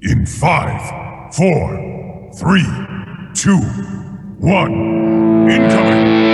In 5, 4, 3, 2, 1. Incoming!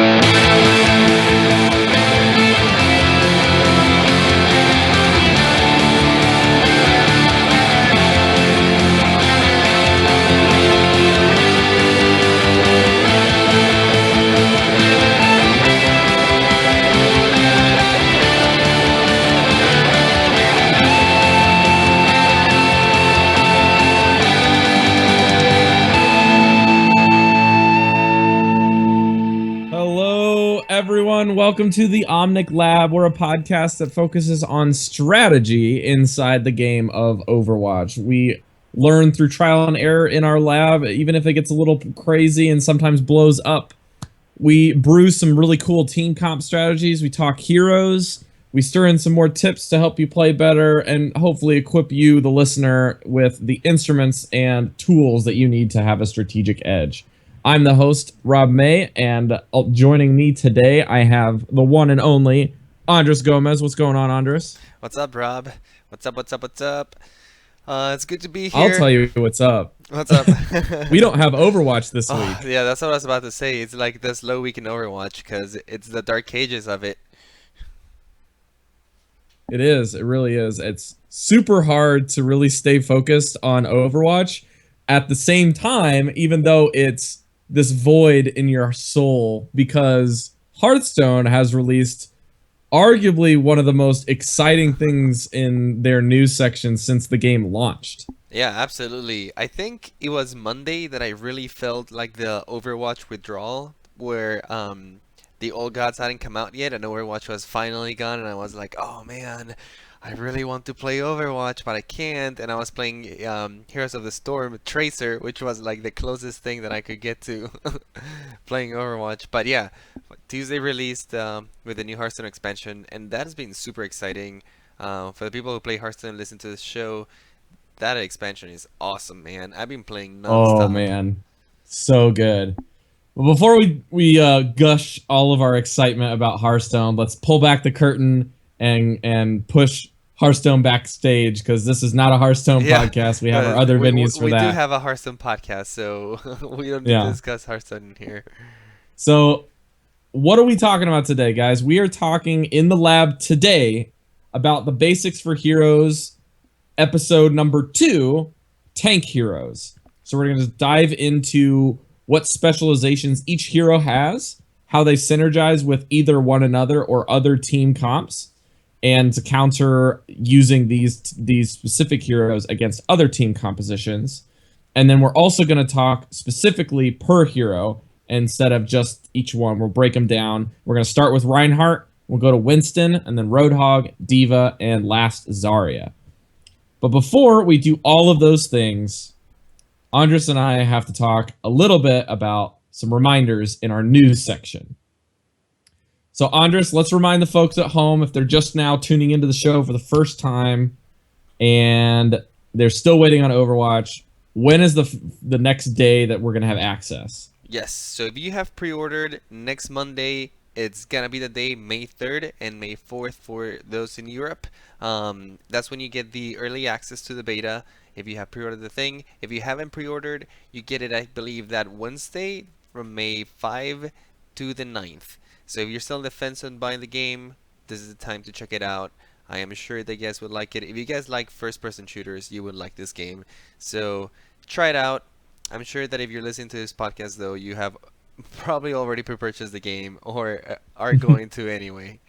Everyone, welcome to the Omnic Lab. We're a podcast that focuses on strategy inside the game of Overwatch. We learn through trial and error in our lab, even if it gets a little crazy and sometimes blows up. We brew some really cool team comp strategies. We talk heroes. We stir in some more tips to help you play better and hopefully equip you, the listener, with the instruments and tools that you need to have a strategic edge. I'm the host, Rob May, and joining me today, I have the one and only Andres Gomez. What's going on, Andres? What's up, Rob? What's up? It's good to be here. I'll tell you what's up. What's up? We don't have Overwatch this week. Yeah, that's what I was about to say. It's like the slow week in Overwatch because it's the dark ages of it. It is. It really is. It's super hard to really stay focused on Overwatch at the same time, even though it's this void in your soul, because Hearthstone has released arguably one of the most exciting things in their news section since the game launched. Yeah, absolutely. I think it was Monday that I really felt like the Overwatch withdrawal, where the old gods hadn't come out yet and Overwatch was finally gone, and I was like, oh man, I really want to play Overwatch, but I can't. And I was playing Heroes of the Storm Tracer, which was like the closest thing that I could get to playing Overwatch. But yeah, Tuesday released with the new Hearthstone expansion, and that has been super exciting. For the people who play Hearthstone and listen to this show, that expansion is awesome, man. I've been playing nonstop. Oh man, so good. Well, before we gush all of our excitement about Hearthstone, let's pull back the curtain and push Hearthstone backstage, because this is not a Hearthstone podcast. We have our other venues for that. We do have a Hearthstone podcast, so we don't need to discuss Hearthstone in here. So what are we talking about today, guys? We are talking in the lab today about the Basics for Heroes, episode number 2, Tank Heroes. So we're going to dive into what specializations each hero has, how they synergize with either one another or other team comps, and to counter using these specific heroes against other team compositions. And then we're also going to talk specifically per hero instead of just each one. We'll break them down. We're going to start with Reinhardt. We'll go to Winston, and then Roadhog, Diva, and last Zarya. But before we do all of those things, Andres and I have to talk a little bit about some reminders in our news section. So, Andres, let's remind the folks at home, if they're just now tuning into the show for the first time and they're still waiting on Overwatch, when is the next day that we're going to have access? Yes, so if you have pre-ordered next Monday, it's going to be the day May 3rd and May 4th for those in Europe. That's when you get the early access to the beta if you have pre-ordered the thing. If you haven't pre-ordered, you get it, I believe, that Wednesday from May 5 to the 9th. So if you're still on the fence on buying the game, this is the time to check it out. I am sure that you guys would like it. If you guys like first-person shooters, you would like this game. So try it out. I'm sure that if you're listening to this podcast, though, you have probably already pre-purchased the game or are going to anyway.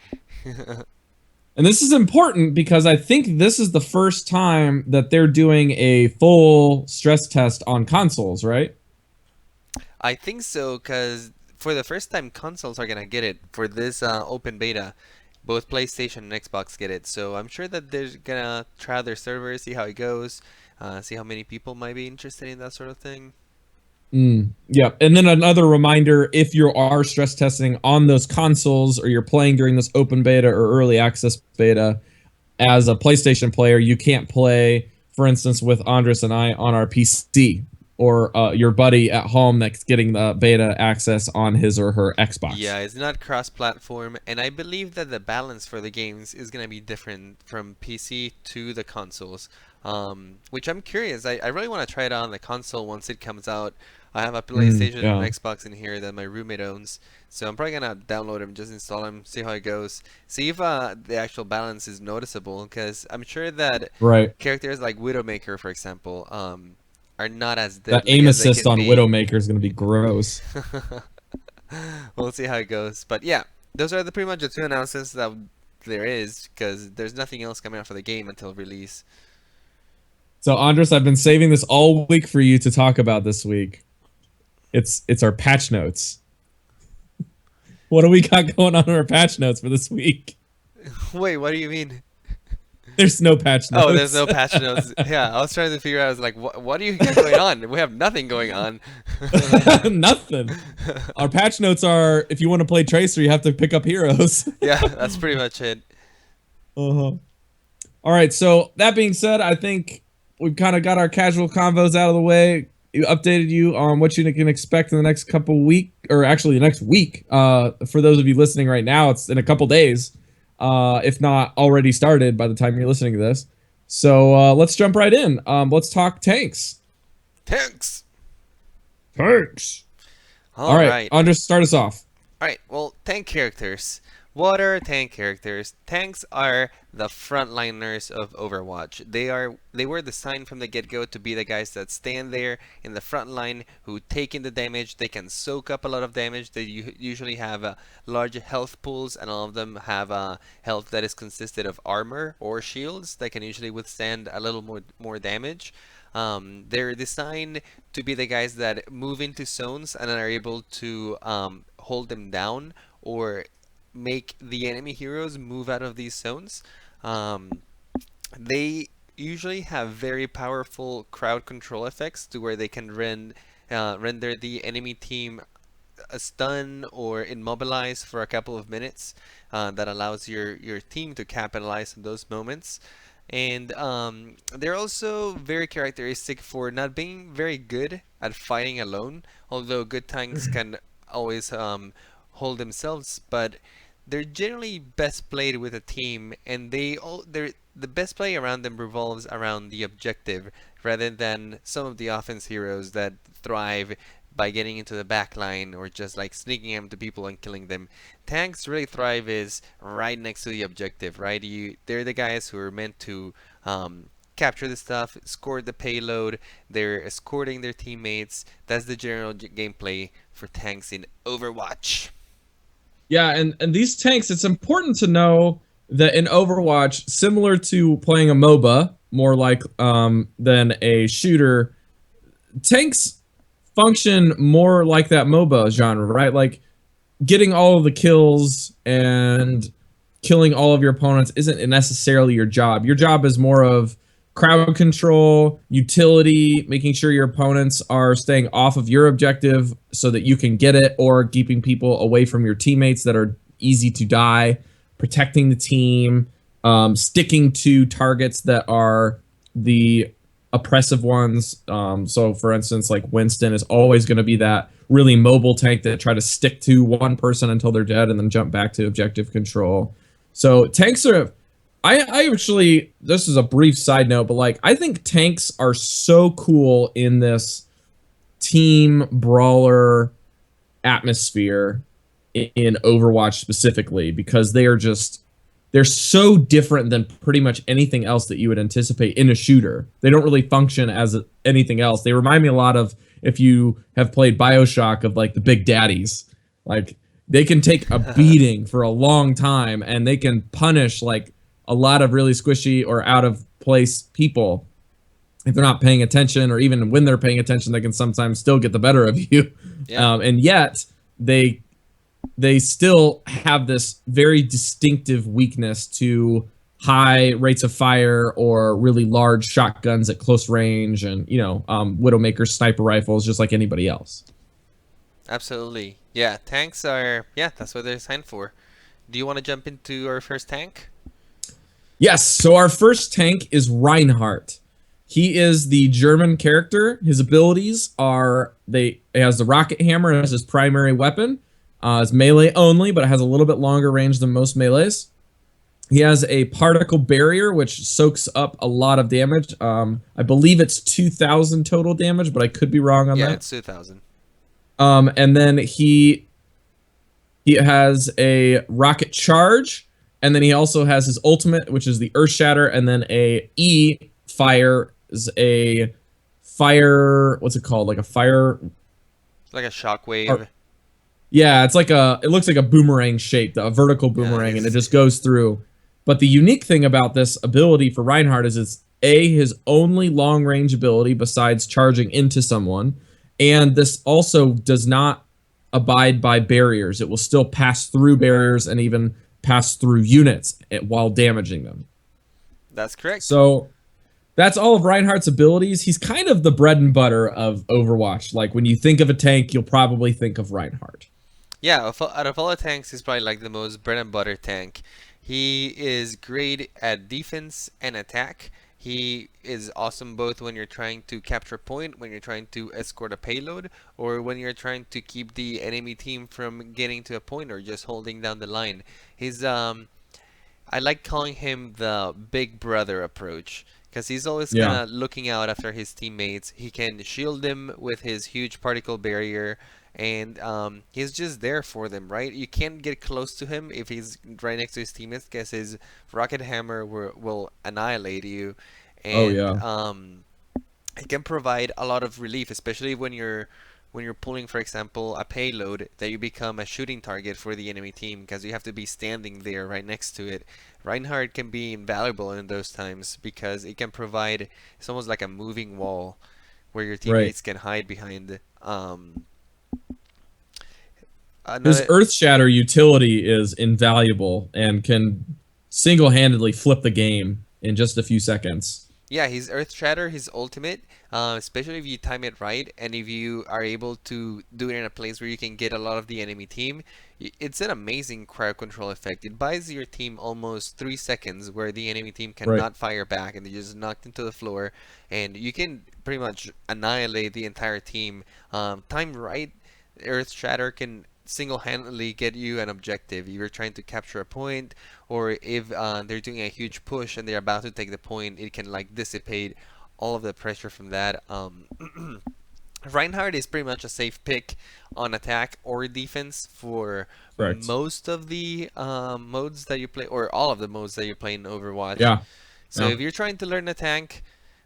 And this is important because I think this is the first time that they're doing a full stress test on consoles, right? I think so, because for the first time, consoles are going to get it for this open beta. Both PlayStation and Xbox get it. So I'm sure that they're going to try out their servers, see how it goes, see how many people might be interested in that sort of thing. Yeah, and then another reminder, if you are stress testing on those consoles or you're playing during this open beta or early access beta, as a PlayStation player, you can't play, for instance, with Andres and I on our PC, or your buddy at home that's getting the beta access on his or her Xbox. Yeah, it's not cross-platform, and I believe that the balance for the games is going to be different from PC to the consoles. which I'm curious. I really want to try it out on the console once it comes out. I have a PlayStation and Yeah. an Xbox in here that my roommate owns, so I'm probably gonna download them, just install them, see how it goes, see if the actual balance is noticeable. Because I'm sure that Right. characters like Widowmaker, for example, are not as That deadly aim as they assist can on be. Widowmaker is going to be gross. We'll see how it goes. But yeah, those are pretty much the two announcements that there is, because there's nothing else coming out for the game until release. So Andres, I've been saving this all week for you to talk about this week. It's our patch notes. What do we got going on in our patch notes for this week? Wait, what do you mean? There's no patch notes. Oh, there's no patch notes. Yeah, I was trying to figure out. I was like, what do you got going on? We have nothing going on. Nothing. Our patch notes are, if you want to play Tracer, you have to pick up heroes. Yeah, that's pretty much it. Uh-huh. All right, so that being said, I think we've kind of got our casual convos out of the way. You updated you on what you can expect in the next couple week, or actually the next week. For those of you listening right now, it's in a couple days, if not already started by the time you're listening to this. So let's jump right in. Let's talk tanks. Tanks. Tanks. All right. Andres, start us off. All right. Well, tank characters. What are tank characters? Tanks are the frontliners of Overwatch. They were designed from the get-go to be the guys that stand there in the front line, who take in the damage. They can soak up a lot of damage. They usually have large health pools, and all of them have health that is consisted of armor or shields that can usually withstand a little more damage. They're designed to be the guys that move into zones and are able to hold them down, or make the enemy heroes move out of these zones. They usually have very powerful crowd control effects, to where they can render the enemy team a stun or immobilize for a couple of minutes. That allows your team to capitalize on those moments. And they're also very characteristic for not being very good at fighting alone, although good tanks can always hold themselves, but they're generally best played with a team, and the best play around them revolves around the objective, rather than some of the offense heroes that thrive by getting into the back line, or just like sneaking into people and killing them. Tanks really thrive is right next to the objective, right? They're the guys who are meant to capture the stuff, score the payload. They're escorting their teammates. That's the general gameplay for tanks in Overwatch. Yeah, and these tanks, it's important to know that in Overwatch, similar to playing a MOBA, more like than a shooter, tanks function more like that MOBA genre, right? Like getting all of the kills and killing all of your opponents isn't necessarily your job. Your job is more of crowd control, utility, making sure your opponents are staying off of your objective so that you can get it, or keeping people away from your teammates that are easy to die, protecting the team, sticking to targets that are the oppressive ones. So for instance, like Winston is always going to be that really mobile tank that try to stick to one person until they're dead and then jump back to objective control. So tanks are, I actually, this is a brief side note, but like, I think tanks are so cool in this team brawler atmosphere in Overwatch specifically, because they are just, they're so different than pretty much anything else that you would anticipate in a shooter. They don't really function as anything else. They remind me a lot of, if you have played BioShock, of like the big daddies. Like they can take a beating for a long time, and they can punish like a lot of really squishy or out of place people if they're not paying attention, or even when they're paying attention, they can sometimes still get the better of you. Yeah. And yet they still have this very distinctive weakness to high rates of fire, or really large shotguns at close range, and Widowmaker sniper rifles, just like anybody else. Absolutely. Yeah, tanks are, yeah, that's what they're designed for. Do you want to jump into our first tank? Yes, so our first tank is Reinhardt. He is the German character. His abilities are, he has the rocket hammer as his primary weapon. It's melee only, but it has a little bit longer range than most melees. He has a particle barrier, which soaks up a lot of damage. I believe it's 2,000 total damage, but I could be wrong on Yeah, that. it's 2,000. And then he has a rocket charge, and then he also has his ultimate, which is the Earth Shatter, and then a E fire is a fire. What's it called? Like a fire. Like a shockwave. Yeah, it's like it looks like a boomerang shaped, a vertical boomerang, and it just goes through. But the unique thing about this ability for Reinhardt is it's his only long range ability besides charging into someone, and this also does not abide by barriers. It will still pass through barriers and even pass through units while damaging them. That's correct. So that's all of Reinhardt's abilities. He's kind of the bread and butter of Overwatch. Like when you think of a tank, you'll probably think of Reinhardt. Yeah, out of all the tanks, he's probably like the most bread and butter tank. He is great at defense and attack. He is awesome both when you're trying to capture a point, when you're trying to escort a payload, or when you're trying to keep the enemy team from getting to a point or just holding down the line. He's I like calling him the big brother approach because he's always kind of looking out after his teammates. He can shield them with his huge particle barrier, and he's just there for them, right? You can't get close to him if he's right next to his teammates because his rocket hammer will annihilate you. And it can provide a lot of relief, especially when you're pulling, for example, a payload that you become a shooting target for the enemy team because you have to be standing there right next to it. Reinhardt can be invaluable in those times because it can provide, it's almost like a moving wall where your teammates can hide behind. His Earth Shatter utility is invaluable and can single-handedly flip the game in just a few seconds. Yeah, his Earth Shatter, his ultimate, especially if you time it right and if you are able to do it in a place where you can get a lot of the enemy team, it's an amazing crowd control effect. It buys your team almost 3 seconds where the enemy team cannot fire back and they're just knocked into the floor, and you can pretty much annihilate the entire team. Timed right, Earth Shatter can single-handedly get you an objective. If you're trying to capture a point, or if they're doing a huge push and they're about to take the point, it can like dissipate all of the pressure from that. Reinhardt is pretty much a safe pick on attack or defense for most of the modes that you play, or all of the modes that you play in Overwatch. So if you're trying to learn a tank,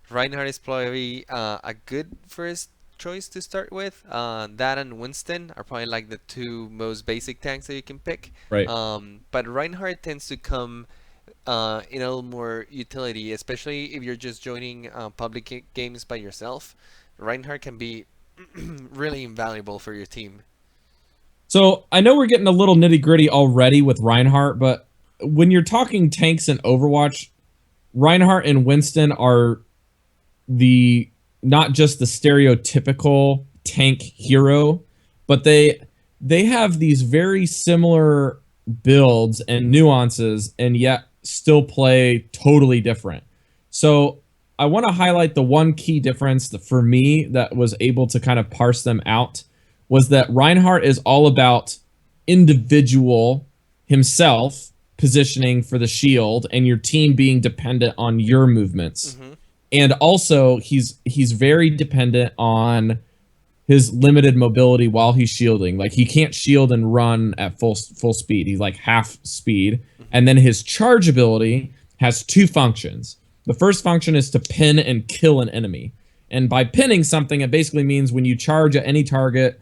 Reinhardt is probably a good first choice to start with. That and Winston are probably like the two most basic tanks that you can pick. But Reinhardt tends to come in a little more utility, especially if you're just joining public games by yourself. Reinhardt can be really invaluable for your team. So I know we're getting a little nitty gritty already with Reinhardt, but when you're talking tanks in Overwatch, Reinhardt and Winston are not just the stereotypical tank hero, but they have these very similar builds and nuances and yet still play totally different. So I want to highlight the one key difference that for me that was able to kind of parse them out was that Reinhardt is all about individual himself positioning for the shield and your team being dependent on your movements. And also he's very dependent on his limited mobility while he's shielding. Like he can't shield and run at full speed. He's like half speed. And then his charge ability has two functions. The first function is to pin and kill an enemy. And by pinning something, it basically means when you charge at any target,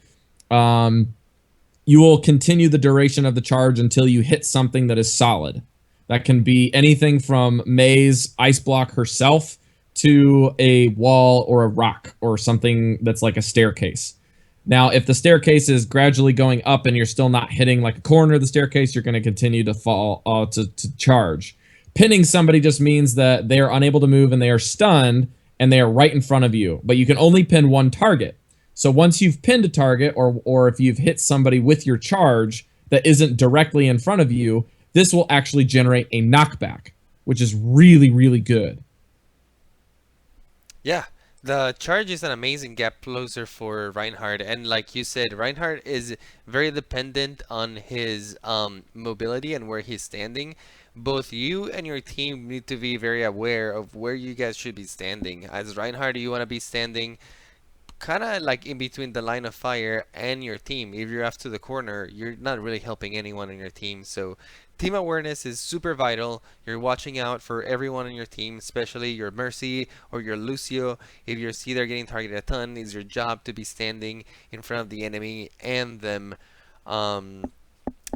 you will continue the duration of the charge until you hit something that is solid. That can be anything from May's Ice Block herself to a wall or a rock or something that's like a staircase. Now, if the staircase is gradually going up and you're still not hitting like a corner of the staircase, you're going to continue to fall to charge. Pinning somebody just means that they are unable to move and they are stunned and they are right in front of you, but you can only pin one target. So once you've pinned a target or if you've hit somebody with your charge that isn't directly in front of you, this will actually generate a knockback, which is really, really good. Yeah, The charge is an amazing gap closer for Reinhardt, and like you said, Reinhardt is very dependent on his mobility and where he's standing. Both you and your team need to be very aware of where you guys should be standing. As Reinhardt, you want to be standing kind of like in between the line of fire and your team. If you're off to the corner, you're not really helping anyone in your team. So team awareness is super vital. You're watching out for everyone in your team, especially your Mercy or your Lucio. If you see they're getting targeted a ton, it's your job to be standing in front of the enemy and them. Um,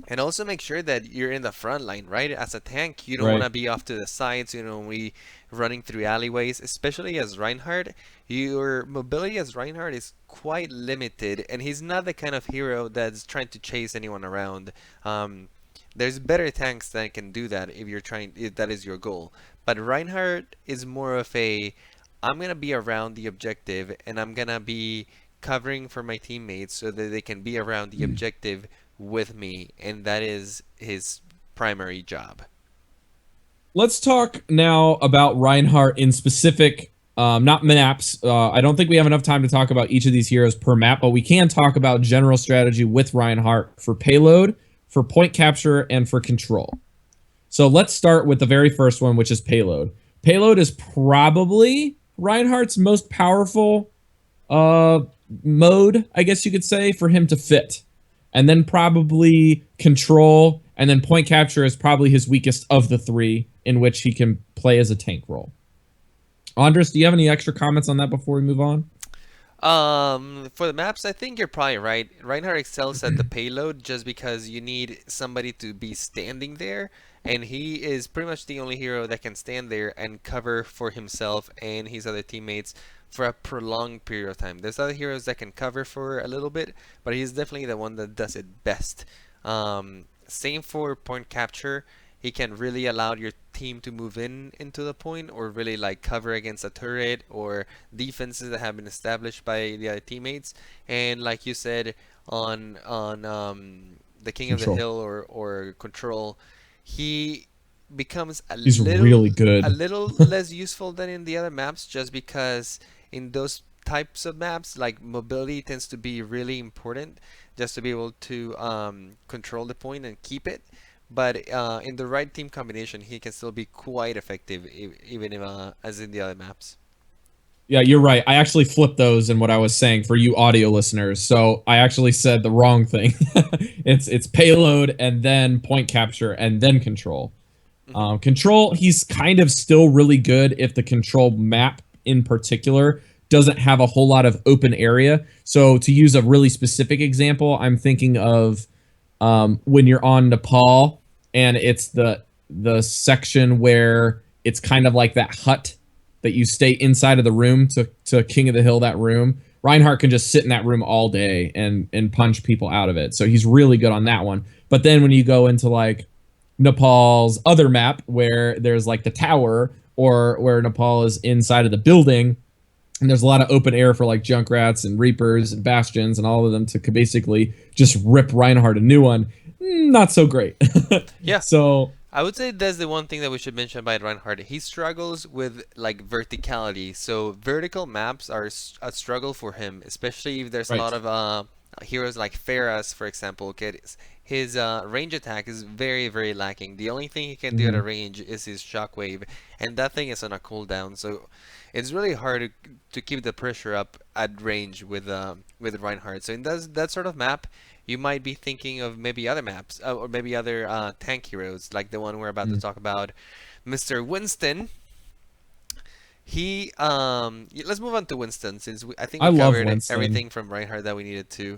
and also make sure that you're in the front line, right? As a tank, you don't want Right. to be off to the sides, you don't want to be running through alleyways, especially as Reinhardt. Your mobility as Reinhardt is quite limited, and he's not the kind of hero that's trying to chase anyone around. There's better tanks that can do that if you're trying, if that is your goal. But Reinhardt is more of a, I'm gonna be around the objective, and I'm gonna be covering for my teammates so that they can be around the objective with me, and that is his primary job. Let's talk now about Reinhardt in specific, not maps. I don't think we have enough time to talk about each of these heroes per map, but we can talk about general strategy with Reinhardt for payload, for point capture, and for control. So let's start with the very first one, which is payload. Payload is probably Reinhardt's most powerful mode, I guess you could say, for him to fit. And then probably control, and then point capture is probably his weakest of the three in which he can play as a tank role. Andres, do you have any extra comments on that before we move on? For the maps, I think you're probably right. Reinhardt excels at the payload just because you need somebody to be standing there, and he is pretty much the only hero that can stand there and cover for himself and his other teammates for a prolonged period of time. There's other heroes that can cover for a little bit, but he's definitely the one that does it best. Same for point capture. He can really allow your team to move in into the point or really like cover against a turret or defenses that have been established by the other teammates. And like you said on the King of the Control. Hill or Control, he becomes He's really a good. little less useful than in the other maps just because in those types of maps like mobility tends to be really important just to be able to control the point and keep it. But in the right team combination, he can still be quite effective, even if, as in the other maps. Yeah, you're right. I actually flipped those in what I was saying for you audio listeners. So I actually said the wrong thing. It's payload and then point capture and then control. Hmm. Control, he's kind of still really good if the control map in particular doesn't have a whole lot of open area. So to use a really specific example, I'm thinking of when you're on Nepal and it's the section where it's kind of like that hut that you stay inside of the room to King of the Hill, that room. Reinhardt can just sit in that room all day and punch people out of it. So he's really good on that one. But then when you go into like Nepal's other map where there's like the tower or where Nepal is inside of the building and there's a lot of open air for like Junkrats and Reapers and Bastions and all of them to basically just rip Reinhardt a new one. Not so great. Yeah, So I would say that's the one thing that we should mention about Reinhardt. He struggles with like verticality, so vertical maps are a struggle for him, especially if there's a lot right. of heroes like Ferras, for example. His range attack is very, very lacking. The only thing he can do at a Mhm. range is his shockwave, and that thing is on a cooldown. So it's really hard to keep the pressure up at range with Reinhardt. So in that sort of map, you might be thinking of maybe other maps or maybe other tank heroes like the one we're about to Mhm. talk about, Mr. Winston. Let's move on to Winston since I think I we love covered Winston. everything from Reinhardt that we needed to.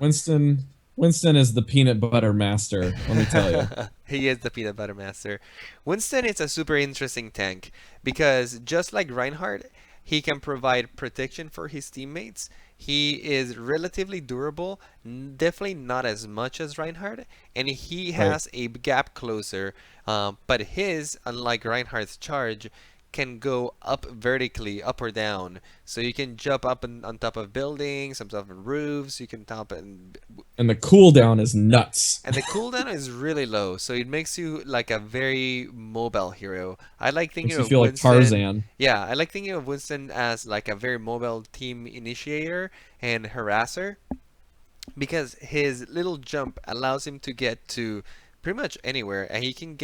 Winston is the peanut butter master, let me tell you. He is the peanut butter master. Winston is a super interesting tank because just like Reinhardt, he can provide protection for his teammates. He is relatively durable, definitely not as much as Reinhardt, and he Right. has a gap closer. But his, unlike Reinhardt's charge, can go up vertically, up or down. So you can jump up on top of buildings, on top of roofs. You can top And the cooldown is nuts. and the cooldown is really low, so it makes you like a very mobile hero. I like thinking Makes you of feel like Winston. Tarzan. Yeah, I like thinking of Winston as like a very mobile team initiator and harasser because his little jump allows him to get to pretty much anywhere, and he can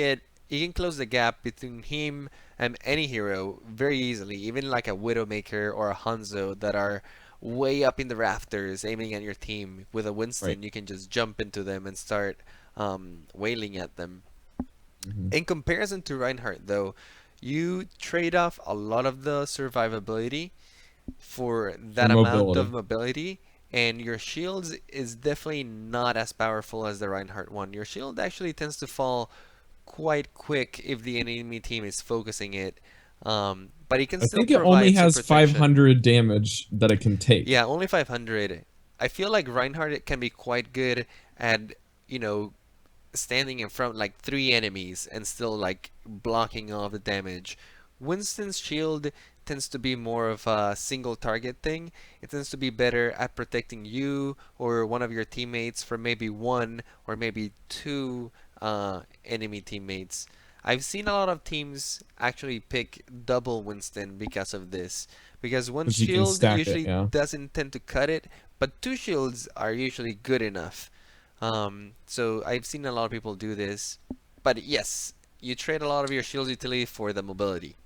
close the gap between him and any hero very easily, even like a Widowmaker or a Hanzo that are way up in the rafters aiming at your team. With a Right. Winston, you can just jump into them and start wailing at them. Mhm. In comparison to Reinhardt, though, you trade off a lot of the survivability for For that amount of mobility. mobility, and your shields is definitely not as powerful as the Reinhardt one. Your shield actually tends to fall quite quick if the enemy team is focusing it, but it can I still think it only provide some has protection. 500 damage that it can take. Yeah, only 500. I feel like Reinhardt can be quite good at, you know, standing in front like three enemies and still like blocking all the damage. Winston's shield tends to be more of a single target thing. It tends to be better at protecting you or one of your teammates from maybe one or maybe two enemy teammates. I've seen a lot of teams actually pick double Winston because of this. Because one Because you can shield stack it, usually yeah. doesn't tend to cut it, but two shields are usually good enough. So I've seen a lot of people do this, but yes, you trade a lot of your shield's utility for the mobility.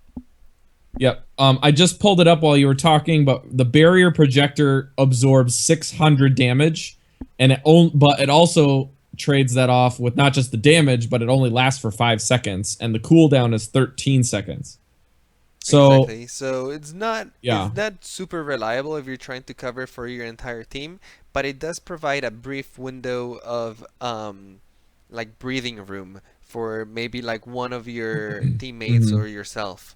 Yep. I just pulled it up while you were talking, but the barrier projector absorbs 600 damage, and but it also trades that off with not just the damage, but it only lasts for 5 seconds, and the cooldown is 13 seconds. So Exactly. So yeah, it's not super reliable if you're trying to cover for your entire team, but it does provide a brief window of like breathing room for maybe like one of your teammates hmm or yourself.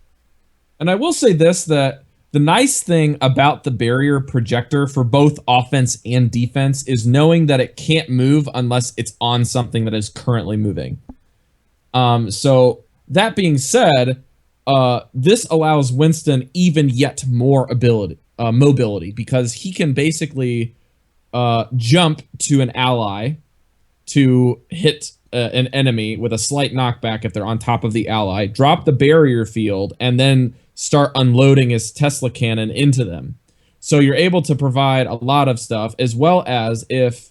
and I will say this that the nice thing about the barrier projector for both offense and defense is knowing that it can't move unless it's on something that is currently moving. So that being said, this allows Winston even yet more mobility, because he can basically jump to an ally to hit an enemy with a slight knockback if they're on top of the ally, drop the barrier field, and then start unloading his Tesla cannon into them. So you're able to provide a lot of stuff, as well as if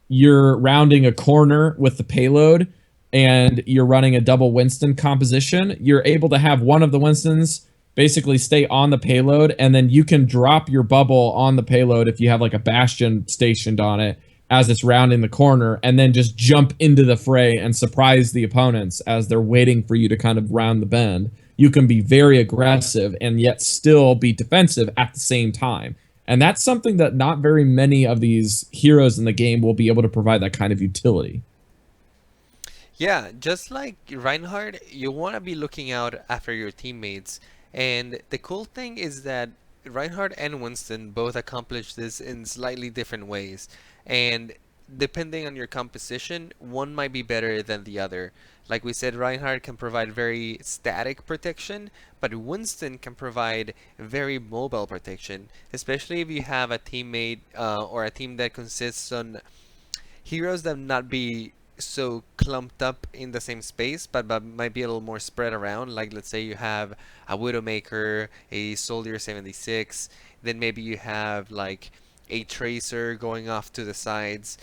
you're rounding a corner with the payload and you're running a double Winston composition, you're able to have one of the Winstons basically stay on the payload, and then you can drop your bubble on the payload if you have like a bastion stationed on it as it's rounding the corner, and then just jump into the fray and surprise the opponents as they're waiting for you to kind of round the bend. You can be very aggressive and yet still be defensive at the same time. And that's something that not very many of these heroes in the game will be able to provide that kind of utility. Yeah, just like Reinhardt, you want to be looking out after your teammates. And the cool thing is that Reinhardt and Winston both accomplish this in slightly different ways. And depending on your composition, one might be better than the other. Like we said, Reinhardt can provide very static protection, but Winston can provide very mobile protection, especially if you have a teammate or a team that consists on heroes that not be so clumped up in the same space, but might be a little more spread around. Like let's say you have a Widowmaker, a Soldier 76, then maybe you have like a Tracer going off to the sides.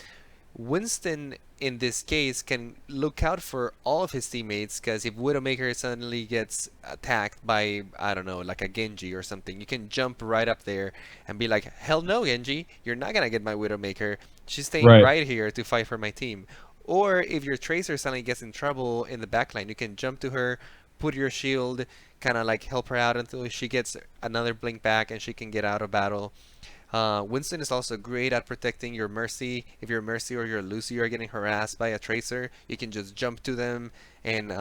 Winston, in this case, can look out for all of his teammates because if Widowmaker suddenly gets attacked by, I don't know, like a Genji or something, you can jump right up there and be like, hell no, Genji, you're not gonna get my Widowmaker. She's staying Right. right here to fight for my team. Or if your Tracer suddenly gets in trouble in the backline, you can jump to her, put your shield, kind of like help her out until she gets another blink back and she can get out of battle. Winston is also great at protecting your Mercy. If your Mercy or your Lucy are getting harassed by a Tracer, you can just jump to them and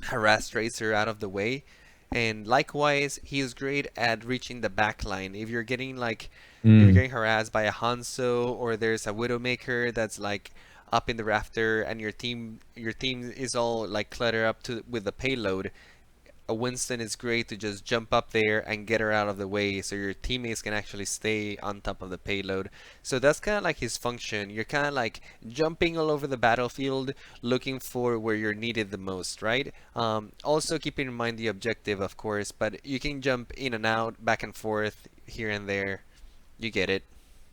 harass Tracer out of the way. And likewise, he is great at reaching the back line. If you're getting like, if you're Mm. getting harassed by a Hanzo or there's a Widowmaker that's like up in the rafter and your team is all like cluttered up to with the payload, a Winston is great to just jump up there and get her out of the way so your teammates can actually stay on top of the payload. So that's kind of like his function. You're kind of like jumping all over the battlefield looking for where you're needed the most, right? Also keeping in mind the objective, of course, but you can jump in and out, back and forth, here and there. You get it.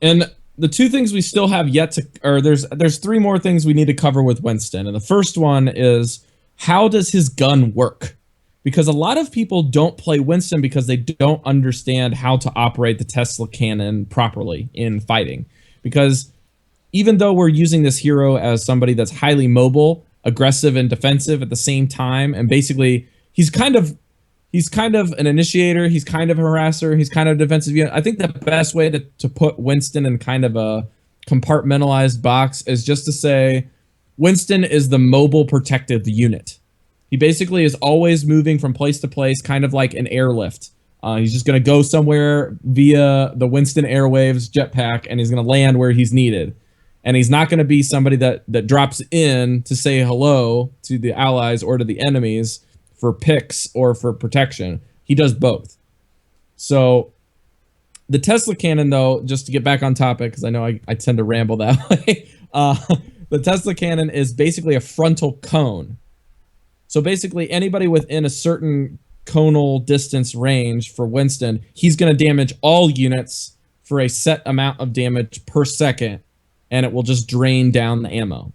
And the two things we still have yet to, or there's three more things we need to cover with Winston. And the first one is, how does his gun work? Because a lot of people don't play Winston because they don't understand how to operate the Tesla cannon properly in fighting. Because even though we're using this hero as somebody that's highly mobile, aggressive, and defensive at the same time, and basically he's kind of an initiator, he's kind of a harasser, he's kind of a defensive unit. I think the best way to put Winston in kind of a compartmentalized box is just to say Winston is the mobile protective unit. He basically is always moving from place to place, kind of like an airlift. He's just going to go somewhere via the Winston Airwaves jetpack, and he's going to land where he's needed. And he's not going to be somebody that drops in to say hello to the allies or to the enemies for picks or for protection. He does both. So the Tesla cannon, though, just to get back on topic, because I know I tend to ramble that way, the Tesla cannon is basically a frontal cone. So basically anybody within a certain conal distance range for Winston, he's going to damage all units for a set amount of damage per second, and it will just drain down the ammo.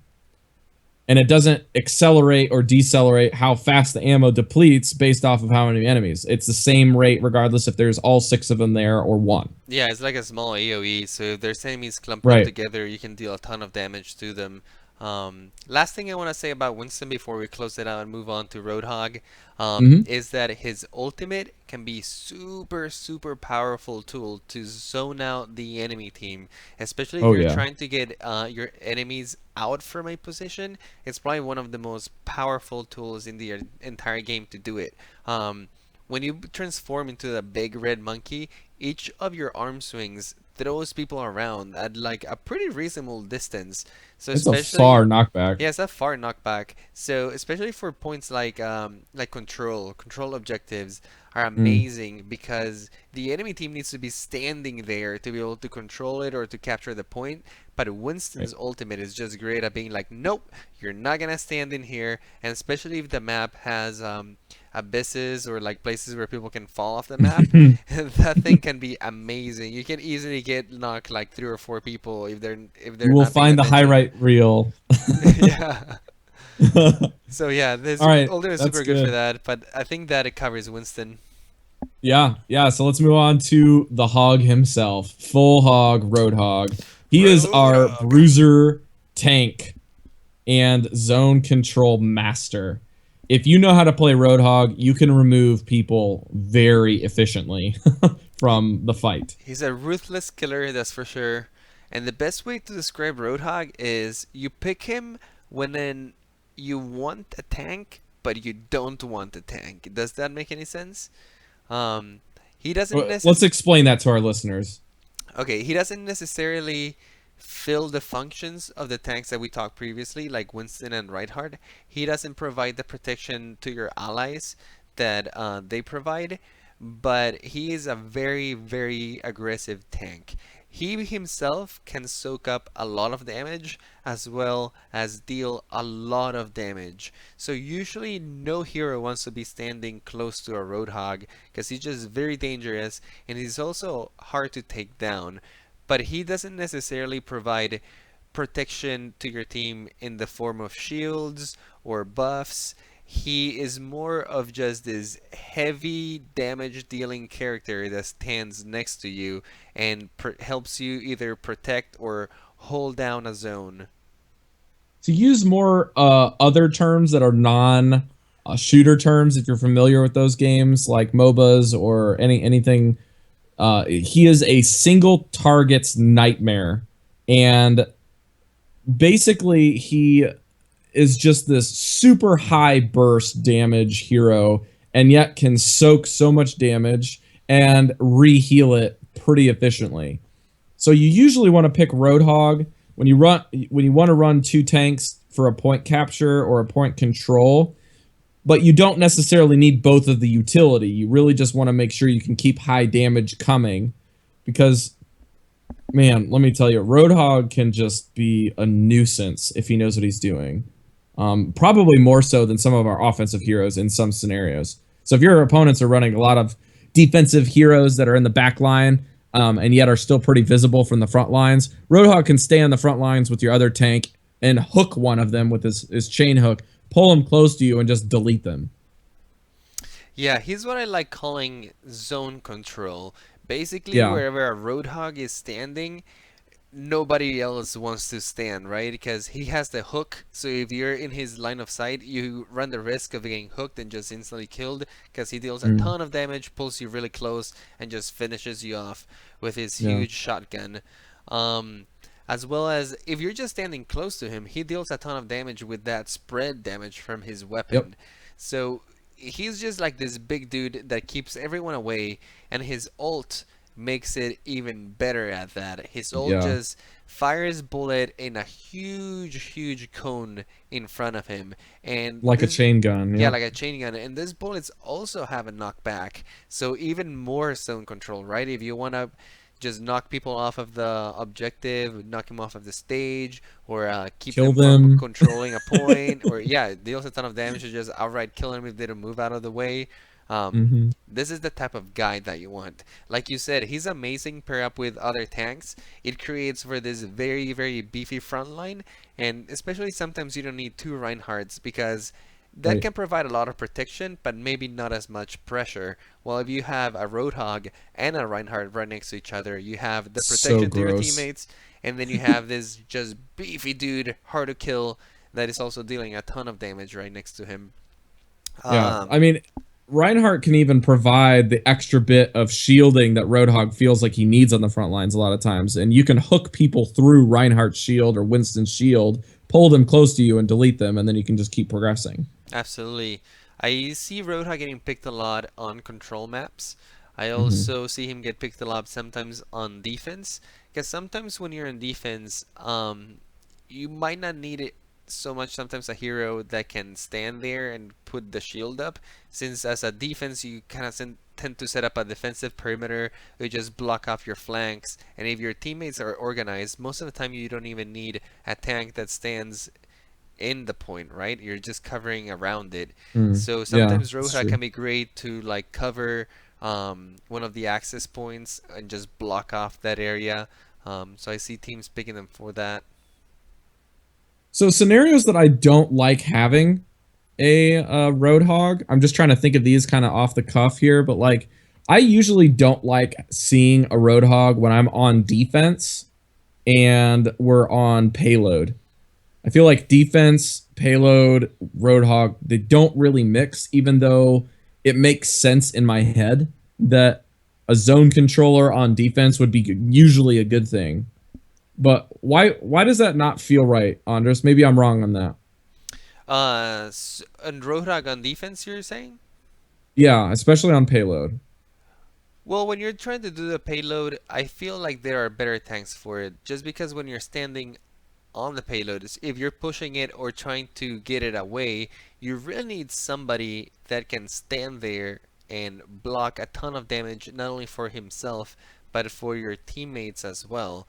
And it doesn't accelerate or decelerate how fast the ammo depletes based off of how many enemies. It's the same rate regardless if there's all 6 of them there or 1. Yeah, it's like a small AoE, so if there's enemies clumped Right. up together, you can deal a ton of damage to them. Last thing I want to say about Winston before we close it out and move on to Roadhog is that his ultimate can be super powerful tool to zone out the enemy team, especially if you're trying to get your enemies out from a position. It's probably one of the most powerful tools in the entire game to do it. When you transform into the big red monkey, each of your arm swings throws people around at like a pretty reasonable distance. So It's a especially far knockback. yeah, it's a far knockback. So especially for points like control objectives are amazing because the enemy team needs to be standing there to be able to control it or to capture the point. But Winston's ultimate is just great at being like, nope, you're not gonna stand in here. And especially if the map has abysses or like places where people can fall off the map, that thing can be amazing. You can easily get knocked like 3 or 4 people if they're We'll not paying find the attention. highlight reel. Yeah. So yeah, this All right, ultimate is that's super good for good. that, but I think that it covers Winston. Yeah. So let's move on to the hog himself. Full hog, Roadhog. He is our Roadhog. bruiser tank and zone control master. If you know how to play Roadhog, you can remove people very efficiently from the fight. He's a ruthless killer, that's for sure. And the best way to describe Roadhog is you pick him when you want a tank, but you don't want a tank. Does that make any sense? He doesn't necessarily... Let's explain that to our listeners. Okay, he doesn't necessarily fill the functions of the tanks that we talked previously, like Winston and Reinhardt. He doesn't provide the protection to your allies that they provide, but he is a very aggressive tank. He himself can soak up a lot of damage as well as deal a lot of damage. So usually no hero wants to be standing close to a Roadhog because he's just very dangerous and he's also hard to take down. But he doesn't necessarily provide protection to your team in the form of shields or buffs. He is more of just this heavy damage dealing character that stands next to you and helps you either protect or hold down a zone. To use more other terms that are non shooter terms, if you're familiar with those games like MOBAs or anything, he is a single target's nightmare, and basically he is just this super high burst damage hero, and yet can soak so much damage and re-heal it pretty efficiently. So you usually want to pick Roadhog when you want to run 2 tanks for a point capture or a point control. but you don't necessarily need both of the utility. You really just want to make sure you can keep high damage coming, because, man, let me tell you, Roadhog can just be a nuisance if he knows what he's doing. Probably more so than some of our offensive heroes in some scenarios. So if your opponents are running a lot of defensive heroes that are in the back line, and yet are still pretty visible from the front lines, Roadhog can stay on the front lines with your other tank and hook one of them with his chain hook, pull them close to you, and just delete them. Yeah, he's what I like calling zone control. Basically, Yeah. wherever a Roadhog is standing, nobody else wants to stand, right? Because he has the hook, so if you're in his line of sight, you run the risk of getting hooked and just instantly killed, because he deals a ton of damage, pulls you really close, and just finishes you off with his huge shotgun. As well as if you're just standing close to him, he deals a ton of damage with that spread damage from his weapon. So he's just like this big dude that keeps everyone away, and his ult makes it even better at that. His ult just fires bullet in a huge cone in front of him, and Like a chain gun. yeah, like a chain gun. And these bullets also have a knockback, so even more zone control, right? If you want to just knock people off of the objective, knock them off of the stage, or keep Kill them from them. controlling a point, or yeah, deals a ton of damage to just outright kill them if they don't move out of the way. This is the type of guy that you want. Like you said, he's amazing pair up with other tanks. It creates for this very beefy front line, and especially sometimes you don't need two Reinhardts, because that can provide a lot of protection, but maybe not as much pressure. Well, if you have a Roadhog and a Reinhardt right next to each other, you have the protection to your teammates, and then you have this just beefy dude, hard to kill, that is also dealing a ton of damage right next to him. I mean, Reinhardt can even provide the extra bit of shielding that Roadhog feels like he needs on the front lines a lot of times, and you can hook people through Reinhardt's shield or Winston's shield, pull them close to you, and delete them, and then you can just keep progressing. Absolutely. I see Roadhog getting picked a lot on control maps. I also see him get picked a lot sometimes on defense, because sometimes when you're in defense, you might not need it so much. Sometimes a hero that can stand there and put the shield up, since as a defense you kind of tend to set up a defensive perimeter. You just block off your flanks, and if your teammates are organized, most of the time you don't even need a tank that stands in the point, right? You're just covering around it. So sometimes Roadhog can be great to like cover one of the access points and just block off that area. So I see teams picking them for that. So scenarios that I don't like having a Roadhog, I'm just trying to think of these kind of off the cuff here, but like I usually don't like seeing a Roadhog when I'm on defense and we're on payload. I feel like defense, payload, Roadhog, they don't really mix, even though it makes sense in my head that a zone controller on defense would be usually a good thing. But why does that not feel right, Andres? Maybe I'm wrong on that. And Roadhog on defense, you're saying? Yeah, especially on payload. Well, when you're trying to do the payload, I feel like there are better tanks for it. Just because when you're standing on the payload, if you're pushing it or trying to get it away, you really need somebody that can stand there and block a ton of damage, not only for himself, but for your teammates as well.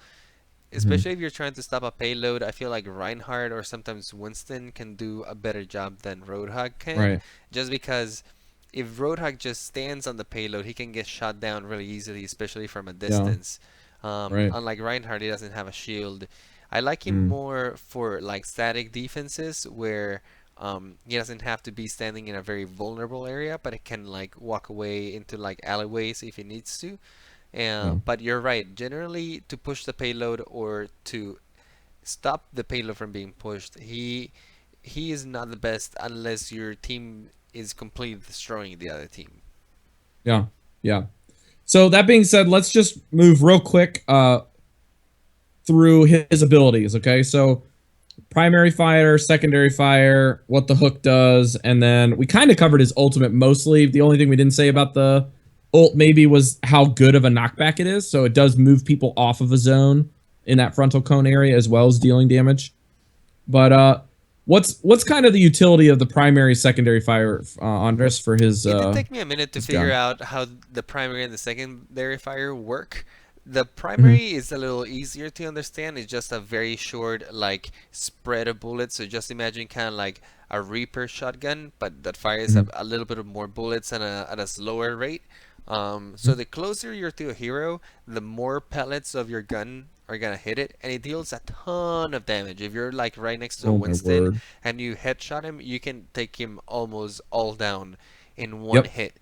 Especially if you're trying to stop a payload, I feel like Reinhardt or sometimes Winston can do a better job than Roadhog can. Just because if Roadhog just stands on the payload, he can get shot down really easily, especially from a distance. Unlike Reinhardt, he doesn't have a shield. I like him more for like static defenses where he doesn't have to be standing in a very vulnerable area, but it can like walk away into like alleyways if he needs to. But you're right. Generally, to push the payload or to stop the payload from being pushed, he is not the best unless your team is completely destroying the other team. Yeah. So that being said, let's just move real quick through his abilities, okay? So primary fire, secondary fire, what the hook does, and then we kind of covered his ultimate mostly. The only thing we didn't say about the ult maybe was how good of a knockback it is. So it does move people off of a zone in that frontal cone area as well as dealing damage. But What's kind of the utility of the primary secondary fire, Andres, for his It did take me a minute to his figure gun? out how the primary and the secondary fire work. The Hmm. primary is a little easier to understand. It's just a very short, like, spread of bullets. So just imagine kind of like a Reaper shotgun, but that fires Hmm. a little bit of more bullets at a slower rate. So the closer you're to a hero, the more pellets of your gun are gonna hit it, and it deals a ton of damage. If you're like right next to a Oh my Winston word. and you headshot him, you can take him almost all down in one Yep. hit.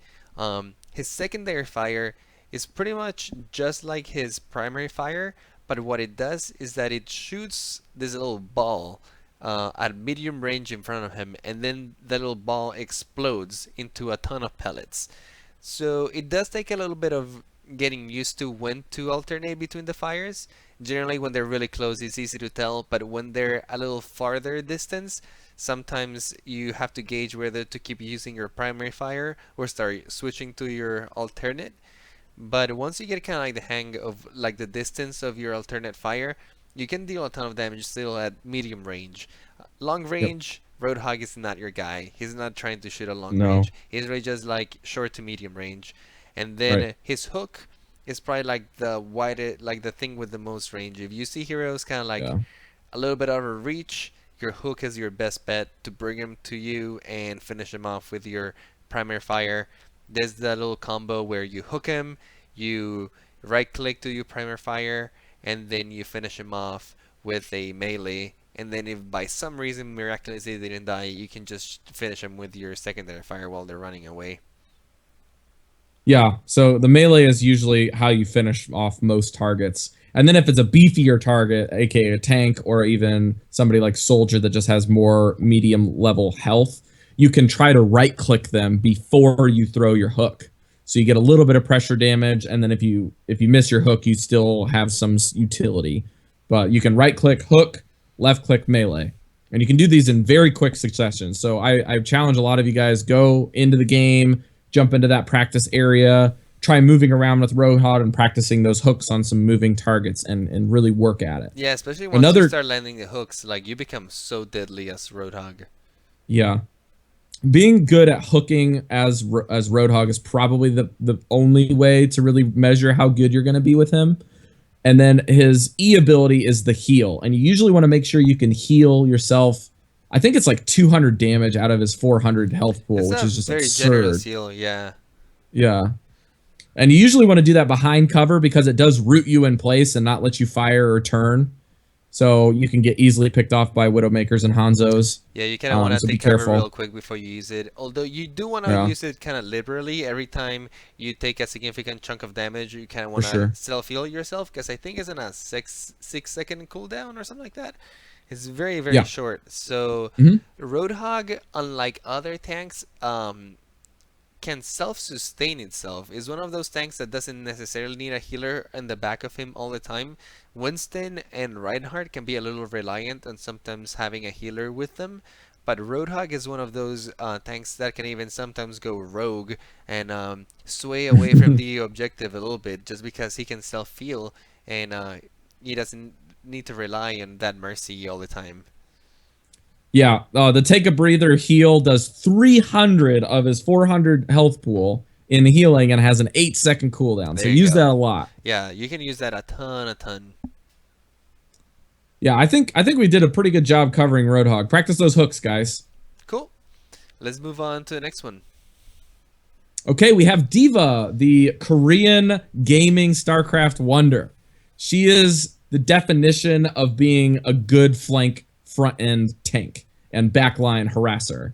His secondary fire is pretty much just like his primary fire, but what it does is that it shoots this little ball at medium range in front of him, and then the little ball explodes into a ton of pellets. So it does take a little bit of getting used to when to alternate between the fires. Generally, when they're really close, it's easy to tell, but when they're a little farther distance, sometimes you have to gauge whether to keep using your primary fire or start switching to your alternate. But once you get kind of like the hang of like the distance of your alternate fire, you can deal a ton of damage still at medium range. Long Yep. range, Roadhog is not your guy. He's not trying to shoot a long No. range. He's really just like short to medium range. And then Right. his hook is probably like the widest, like the thing with the most range. If you see heroes kind of like Yeah. a little bit out of reach, your hook is your best bet to bring him to you and finish him off with your primary fire. There's that little combo where you hook him, you right click to your primary fire, and then you finish him off with a melee. And then if by some reason miraculously they didn't die, you can just finish him with your secondary fire while they're running away. Yeah, so the melee is usually how you finish off most targets. And then if it's a beefier target, aka a tank, or even somebody like Soldier that just has more medium level health, you can try to right click them before you throw your hook. So you get a little bit of pressure damage, and then if you miss your hook, you still have some utility. But you can right click hook, left click melee. And you can do these in very quick succession. So I challenge a lot of you guys, go into the game, jump into that practice area, try moving around with Roadhog and practicing those hooks on some moving targets and really work at it. Yeah, especially once you Another, start landing the hooks, like you become so deadly as Roadhog. yeah, being good at hooking as Roadhog is probably the only way to really measure how good you're going to be with him. And then his E ability is the heal, and you usually want to make sure you can heal yourself. I think it's like 200 damage out of his 400 health pool, It's which a is just very generous absurd. heal, yeah. Yeah. And you usually want to do that behind cover because it does root you in place and not let you fire or turn. So you can get easily picked off by Widowmakers and Hanzos. Yeah, you kind of want to So be take cover careful. real quick before you use it. Although you do want to Yeah, use it kind of liberally every time you take a significant chunk of damage. You kind of for want to sure. self heal yourself because I think it's in a 6 second cooldown or something like that. It's very very Yeah. short. So Hmm. Roadhog, unlike other tanks, can self-sustain itself. Is one of those tanks that doesn't necessarily need a healer in the back of him all the time. Winston and Reinhardt can be a little reliant on sometimes having a healer with them, but Roadhog is one of those tanks that can even sometimes go rogue and sway away from the objective a little bit just because he can self-heal and he doesn't need to rely on that mercy all the time. Yeah. The take a breather heal does 300 of his 400 health pool in healing and has an 8-second cooldown. So There you use that go. a lot. Yeah, you can use that a ton. Yeah, I think we did a pretty good job covering Roadhog. Practice those hooks, guys. Cool. Let's move on to the next one. Okay, we have Diva, the Korean gaming StarCraft wonder. She is the definition of being a good flank front end tank and backline harasser.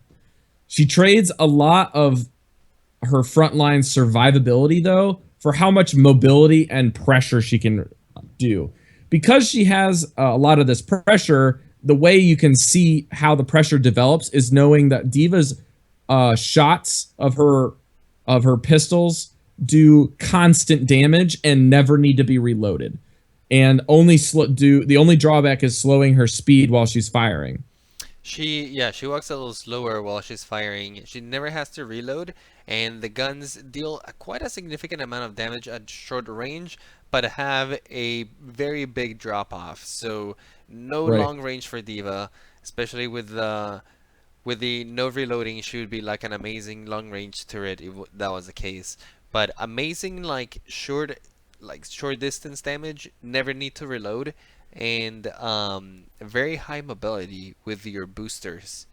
She trades a lot of her frontline survivability, though, for how much mobility and pressure she can do. Because she has a lot of this pressure, the way you can see how the pressure develops is knowing that Diva's shots of her pistols do constant damage and never need to be reloaded. And the only drawback is slowing her speed while she's firing. She walks a little slower while she's firing. She never has to reload, and the guns deal quite a significant amount of damage at short range, but have a very big drop off. So no Right. long range for Diva. especially with the no reloading. She would be like an amazing long range turret if that was the case. But amazing like short distance damage, never need to reload, and very high mobility with your boosters.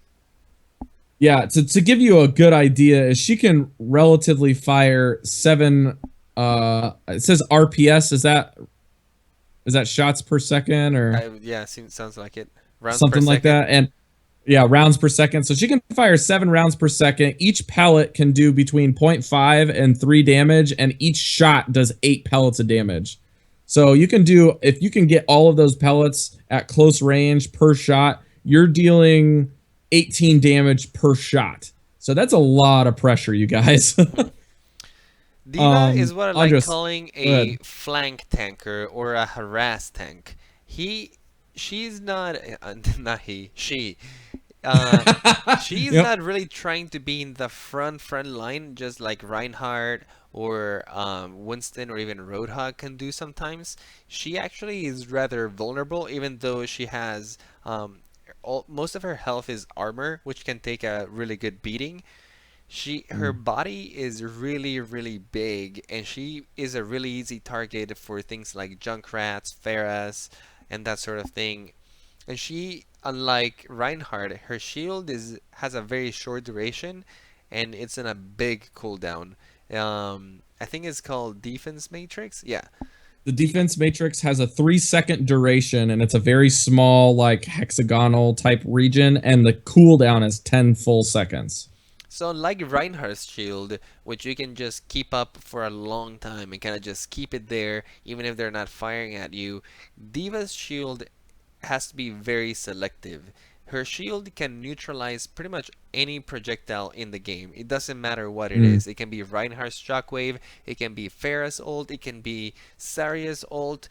Yeah, to give you a good idea, is she can relatively fire 7 it says RPS, is that shots per second or Yeah, sounds like it. Rounds per something like second. that? And yeah, rounds per second. So she can fire 7 rounds per second. Each pellet can do between 0.5 and 3 damage, and each shot does 8 pellets of damage. So you can do, if you can get all of those pellets at close range per shot, you're dealing 18 damage per shot. So that's a lot of pressure, you guys. Diva is what I like Andres, calling go a ahead. flank tanker or a harass tank. She's not, not he, she. Uh, she's Yep. not really trying to be in the front line, just like Reinhardt or Winston or even Roadhog can do sometimes. She actually is rather vulnerable, even though she has most of her health is armor, which can take a really good beating. Her body is really big, and she is a really easy target for things like Junkrats, Pharahs, and that sort of thing. And she, unlike Reinhardt, her shield has a very short duration, and it's in a big cooldown. I think it's called Defense Matrix. Yeah. The defense matrix has a 3-second duration, and it's a very small, like hexagonal type region, and the cooldown is 10 full seconds. So like Reinhardt's shield, which you can just keep up for a long time and kind of just keep it there, even if they're not firing at you, Diva's shield has to be very selective. Her shield can neutralize pretty much any projectile in the game. It doesn't matter what it Mm, is. It can be Reinhardt's shockwave, it can be Pharah's ult, it can be Zarya's ult.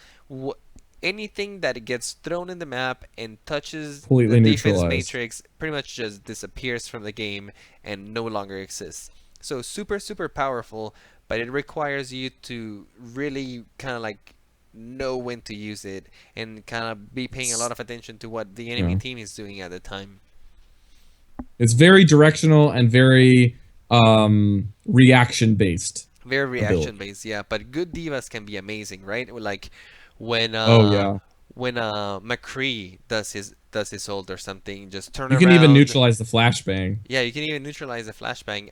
Anything that gets thrown in the map and touches the completely defense neutralized. matrix pretty much just disappears from the game and no longer exists. So super powerful, but it requires you to really kind of like know when to use it and kind of be paying a lot of attention to what the enemy Yeah. team is doing at the time. It's very directional and very reaction based Very ability. reaction based, yeah. But good divas can be amazing, right? Like when Oh yeah. McCree does his ult or something, just turn You can even around. neutralize the flashbang. Yeah, you can even neutralize a flashbang.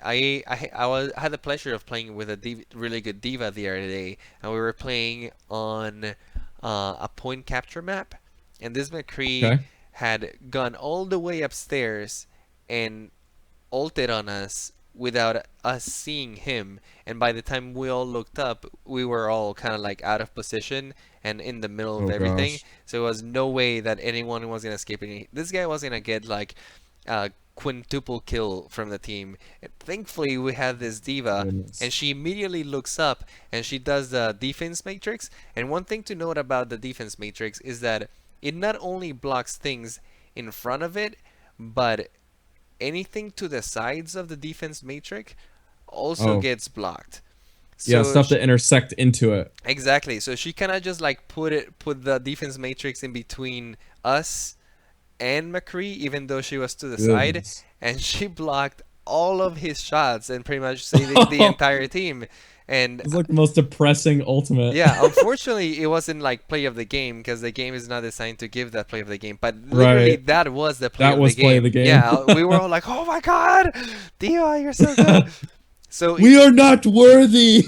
Had the pleasure of playing with a really good diva the other day, and we were playing on a point capture map, and this McCree Okay. had gone all the way upstairs and ulted on us without us seeing him. And by the time we all looked up, we were all kind of like out of position and in the middle of Oh everything. gosh. So it was no way that anyone was gonna escape. This guy was gonna get like a quintuple kill from the team. And thankfully, we had this diva, and Goodness. she immediately looks up and she does the defense matrix. And one thing to note about the defense matrix is that it not only blocks things in front of it, but anything to the sides of the defense matrix also Oh gets blocked. yeah, So stuff that intersect into it. exactly. So she kind of just like put the defense matrix in between us and McCree, even though she was to the side, Goodness. and she blocked all of his shots and pretty much saved the entire team. And It's like the most depressing ultimate. yeah, unfortunately, it wasn't like play of the game because the game is not designed to give that play of the game. But literally, Right. that was the play That of the was play of the game. game. Yeah, we were all like, "Oh my God, Dio, you're so good." So We are not worthy.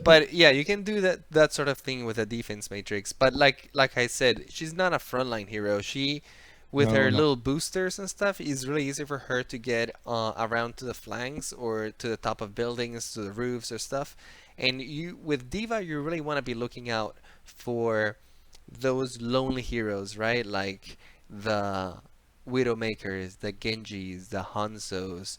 but yeah, you can do that sort of thing with a defense matrix. But like I said, she's not a frontline hero. She with No, her no. little boosters and stuff, it's really easy for her to get around to the flanks or to the top of buildings, to the roofs or stuff. And you with Diva, you really want to be looking out for those lonely heroes, right? Like the Widowmakers, the Genjis, the Hanzos,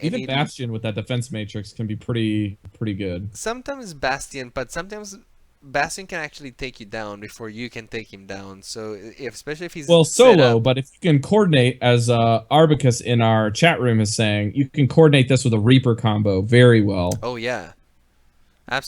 Even any Bastion with that defense matrix can be pretty good. sometimes Bastion, but sometimes Bastion can actually take you down before you can take him down. So especially if he's Well, set solo, up. but if you can coordinate, as Arbicus in our chat room is saying, you can coordinate this with a Reaper combo very well. Oh yeah,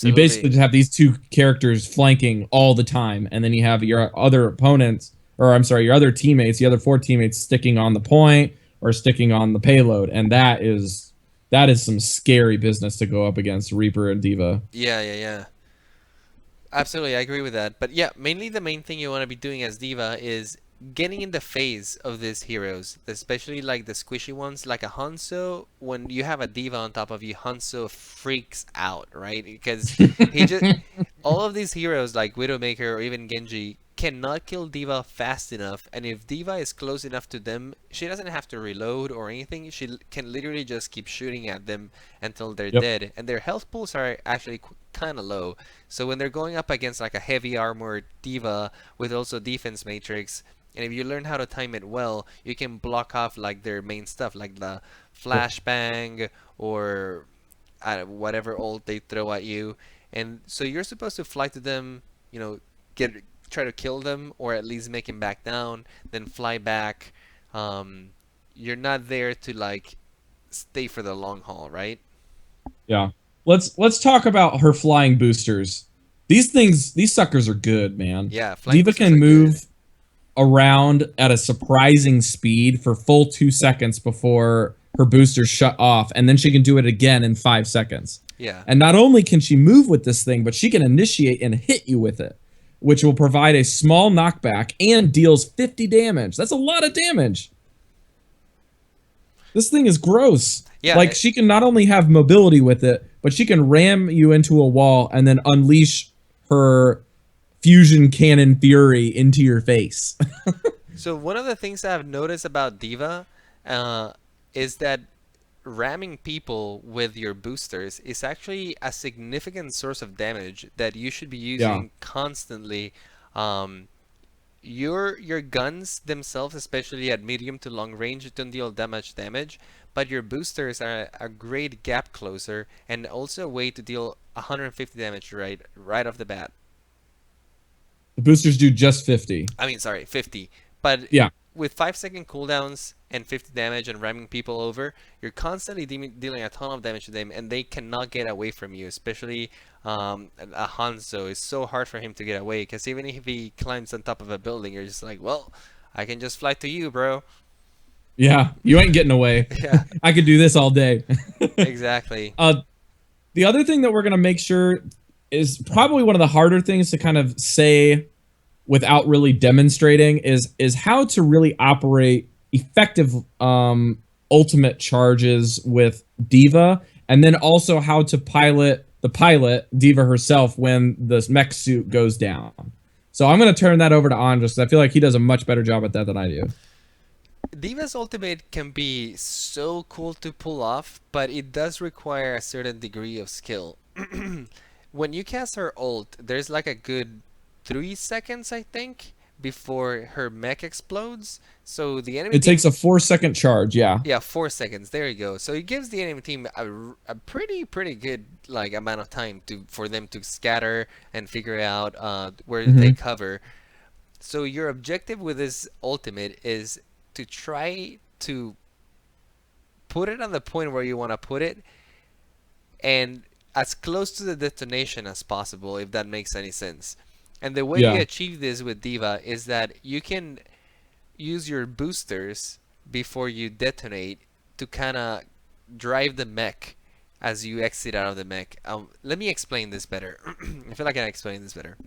You basically absolutely. just have these two characters flanking all the time, and then you have your other opponents or I'm sorry, your other teammates, the other 4 teammates sticking on the point or sticking on the payload, and that is some scary business to go up against Reaper and Diva. Yeah, yeah, yeah. Absolutely, I agree with that. But yeah, mainly the main thing you want to be doing as Diva is getting in the phase of these heroes, especially like the squishy ones, like a Hanzo. When you have a Diva on top of you, Hanzo freaks out, right? Because he just all of these heroes like Widowmaker or even Genji cannot kill Diva fast enough, and if Diva is close enough to them, she doesn't have to reload or anything. She can literally just keep shooting at them until they're Yep. dead, and their health pools are actually kind of low. So when they're going up against like a heavy armored Diva with also defense matrix, and if you learn how to time it well, you can block off like their main stuff, like the flashbang or whatever ult they throw at you. And so you're supposed to fly to them, you know, try to kill them or at least make him back down, then fly back. You're not there to like stay for the long haul, right? Yeah. Let's talk about her flying boosters. These suckers are good, man. Yeah, flying Diva boosters can are move good. around at a surprising speed for full 2 seconds before her boosters shut off, and then she can do it again in 5 seconds. Yeah. And not only can she move with this thing, but she can initiate and hit you with it, which will provide a small knockback and deals 50 damage. That's a lot of damage. This thing is gross. Yeah. Like, she can not only have mobility with it, but she can ram you into a wall and then unleash her fusion cannon fury into your face. So one of the things I've noticed about Diva is that ramming people with your boosters is actually a significant source of damage that you should be using constantly. Your guns themselves, especially at medium to long range, don't deal that much damage, but your boosters are a great gap closer and also a way to deal 150 damage right off the bat. The boosters do just 50. I mean, sorry, 50. But Yeah. with 5-second cooldowns and 50 damage and ramming people over, you're constantly dealing a ton of damage to them, and they cannot get away from you. Especially a Hanzo, it's so hard for him to get away because even if he climbs on top of a building, you're just like, well, I can just fly to you, bro. Yeah, you ain't getting away. Yeah, I could do this all day. exactly. The other thing that we're going to make sure is probably one of the harder things to kind of say without really demonstrating is how to really operate effective ultimate charges with Diva, and then also how to pilot the pilot, Diva herself, when the mech suit goes down. So I'm going to turn that over to Andres because I feel like he does a much better job at that than I do. Diva's ultimate can be so cool to pull off, but it does require a certain degree of skill. When you cast her ult, there's like a good 3 seconds, I think, before her mech explodes. So the enemy It team, takes a 4-second charge, yeah. yeah, 4 seconds. There you go. So it gives the enemy team a pretty good like amount of time for them to scatter and figure out where they cover. So your objective with this ultimate is to try to put it on the point where you want to put it and as close to the detonation as possible, if that makes any sense. And the way you achieve this with Diva is that you can use your boosters before you detonate to kind of drive the mech as you exit out of the mech. Let me explain this better. I feel like I can explain this better.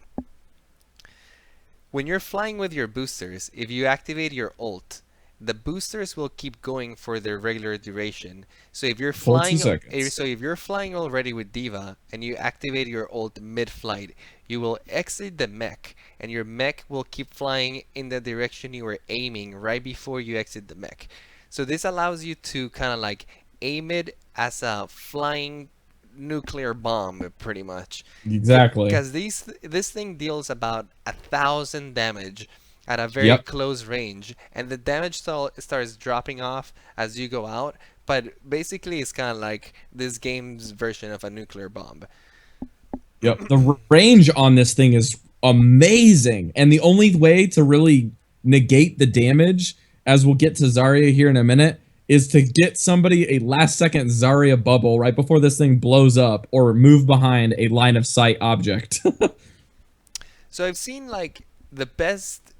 When you're flying with your boosters, if you activate your ult, the boosters will keep going for their regular duration. So if you're flying, if you're flying already with Diva and you activate your ult mid-flight, you will exit the mech, and your mech will keep flying in the direction you were aiming right before you exit the mech. So this allows you to kind of like aim it as a flying nuclear bomb, pretty much. Exactly. Because this thing deals about 1,000 damage at a very close range, and the damage starts dropping off as you go out, but basically it's kind of like this game's version of a nuclear bomb. Yep. The range on this thing is amazing, and the only way to really negate the damage, as we'll get to Zarya here in a minute, is to get somebody a last-second Zarya bubble right before this thing blows up, or move behind a line-of-sight object. So I've seen like the best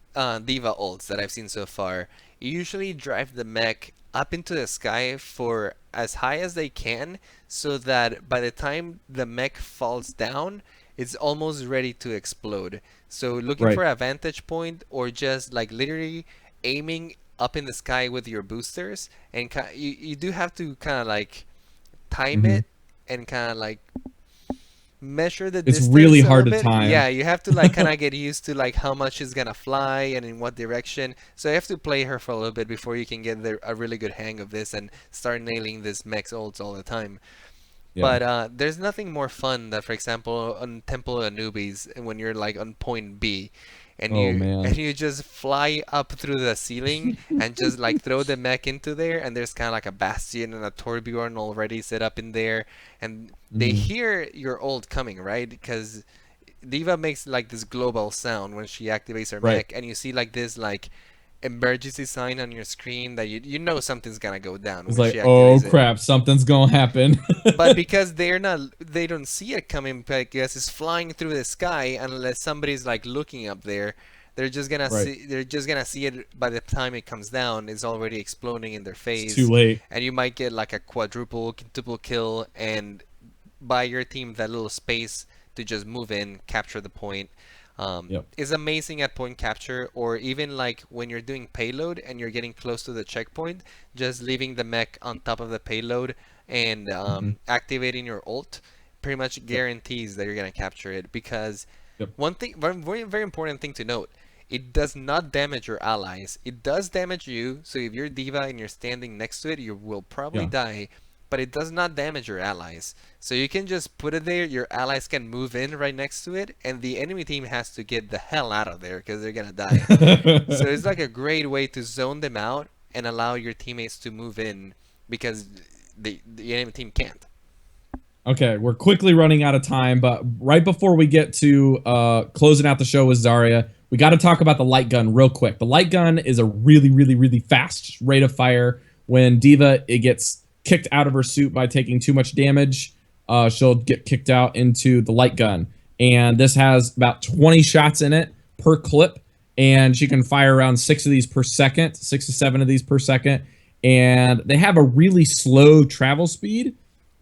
Diva ults that I've seen so far, you usually drive the mech up into the sky for as high as they can, so that by the time the mech falls down, it's almost ready to explode. So looking Right. for a vantage point, or just like literally aiming up in the sky with your boosters, and you do have to kind of like time Hmm. it and kind of like measure the It's really distance a hard little to bit. time. Yeah, you have to like kind of get used to like how much is gonna fly and in what direction. So you have to play her for a little bit before you can get a really good hang of this and start nailing this mech's ults all the time. Yeah. But there's nothing more fun than, for example, on Temple of Anubis, when you're like on point B, and Oh you man. and you just fly up through the ceiling and just like throw the mech into there, and there's kind of like a Bastion and a Torbjorn already set up in there, and they Mhm. hear your ult coming, right? Because Diva makes like this global sound when she activates her Right. mech, and you see like this like emergency sign on your screen that you know something's gonna go down It's when she like, oh activates it. crap, something's gonna happen. But because they don't see it coming, because it's flying through the sky, unless somebody's like looking up there, Right. they're just gonna see it by the time it comes down. It's already exploding in their It's too face, late. and you might get like a quadruple kill, and buy your team that little space to just move in, capture the point. Yep. Is amazing at point capture, or even like when you're doing payload and you're getting close to the checkpoint, just leaving the mech on top of the payload and Hmm. activating your ult pretty much Yep. guarantees that you're gonna capture it. Because Yep. one thing, very important thing to note, it does not damage your allies. It does damage you. So if you're Diva and you're standing next to it, you will probably Yeah. die. But it does not damage your allies. So you can just put it there, your allies can move in right next to it, and the enemy team has to get the hell out of there because they're gonna die. So it's like a great way to zone them out and allow your teammates to move in, because the enemy team can't. Okay, we're quickly running out of time, but right before we get to closing out the show with Zarya, we got to talk about the light gun real quick. The light gun is a really, really, really fast rate of fire. When Diva it gets kicked out of her suit by taking too much damage, she'll get kicked out into the light gun. And this has about 20 shots in it per clip, and she can fire around 6 of these per second, 6 to 7 of these per second. And they have a really slow travel speed,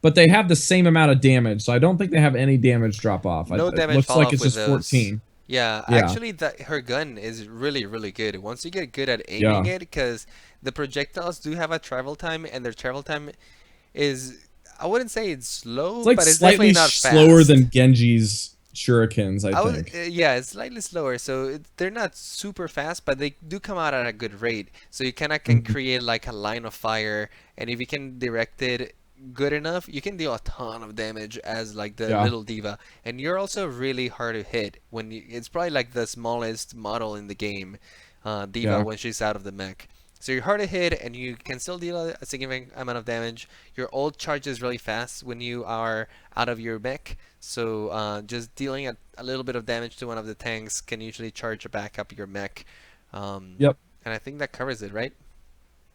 but they have the same amount of damage, so I don't think they have any damage drop off. No It damage looks fall like off it's with just those. 14. Yeah, Yeah, actually, that her gun is really, really good. Once you get good at aiming yeah. it, because the projectiles do have a travel time, and their travel time is, I wouldn't say it's It's slow, like but it's definitely slightly not slower fast. than Genji's shurikens, I I would, think. yeah, it's slightly slower, so they're not super fast, but they do come out at a good rate. So you kind of can Mhm. create like a line of fire, and if you can direct it good enough, you can deal a ton of damage as like the Yeah, little Diva. And you're also really hard to hit when it's probably like the smallest model in the game, Diva, yeah. when she's out of the mech. So you're hard to hit, and you can still deal a significant amount of damage. Your ult charges really fast when you are out of your mech. So just dealing a little bit of damage to one of the tanks can usually charge back up your mech. Yep. And I think that covers it, right?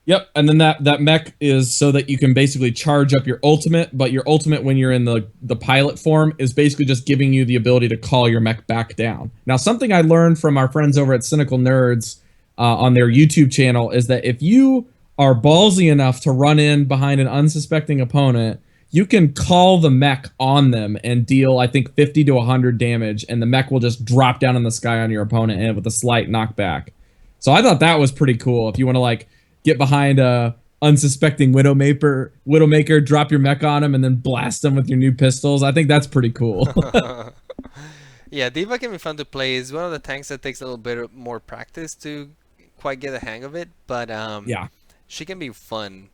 Yep, and then that mech is so that you can basically charge up your ultimate, but your ultimate when you're in the pilot form is basically just giving you the ability to call your mech back down. Now, something I learned from our friends over at Cynical Nerds on their YouTube channel is that if you are ballsy enough to run in behind an unsuspecting opponent, you can call the mech on them and deal, I think, 50 to 100 damage, and the mech will just drop down in the sky on your opponent and with a slight knockback. So I thought that was pretty cool. If you want to like get behind a unsuspecting Widowmaker, drop your mech on him, and then blast them with your new pistols. I think that's pretty cool. Yeah, Diva can be fun to play. Is one of the tanks that takes a little bit more practice to quite get the hang of it, but Yeah, she can be fun.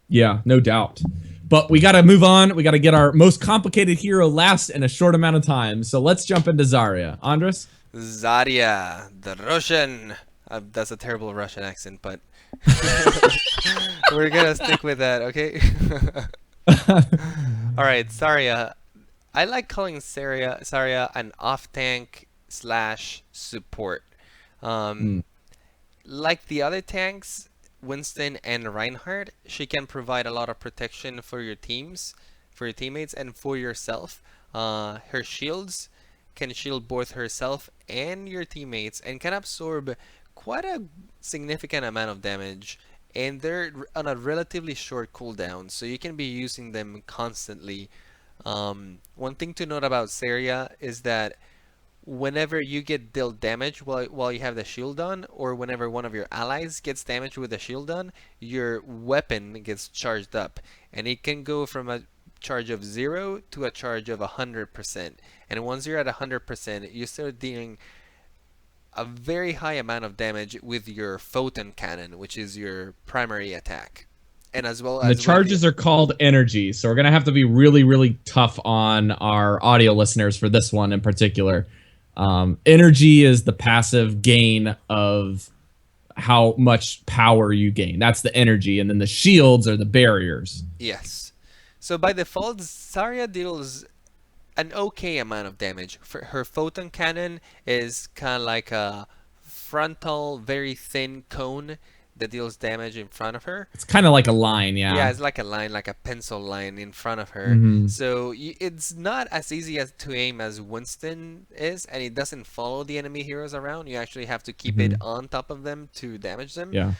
yeah, no doubt. But we got to move on. We got to get our most complicated hero last in a short amount of time. So let's jump into Zarya. Andres? Zarya, the Russian. That's a terrible Russian accent, but we're gonna stick with that, okay? All right, Zarya. I like calling Zarya an off tank slash support. Um, Hmm. like the other tanks, Winston and Reinhardt, she can provide a lot of protection for your teams, for your teammates, and for yourself. Her shields can shield both herself and your teammates and can absorb quite a significant amount of damage, and they're on a relatively short cooldown, so you can be using them constantly. One thing to note about Saria is that whenever you get dealt damage while you have the shield on, or whenever one of your allies gets damaged with the shield on, your weapon gets charged up, and it can go from a charge of 0 to a charge of 100%. And once you're at 100%, you start dealing a very high amount of damage with your photon cannon, which is your primary attack. And as well And the as charges are called energy, so we're gonna have to be really, really tough on our audio listeners for this one in particular. Energy is the passive gain of how much power you gain. That's the energy, and then the shields are the barriers. Yes. So by default, Zarya deals an okay amount of damage. For her photon cannon is kind of like a frontal, very thin cone that deals damage in front of her. It's kind of like a line, yeah. Yeah, it's like a line, like a pencil line in front of her. Mhm. So it's not as easy as to aim as Winston is, and it doesn't follow the enemy heroes around. You actually have to keep it on top of them to damage them. Yeah.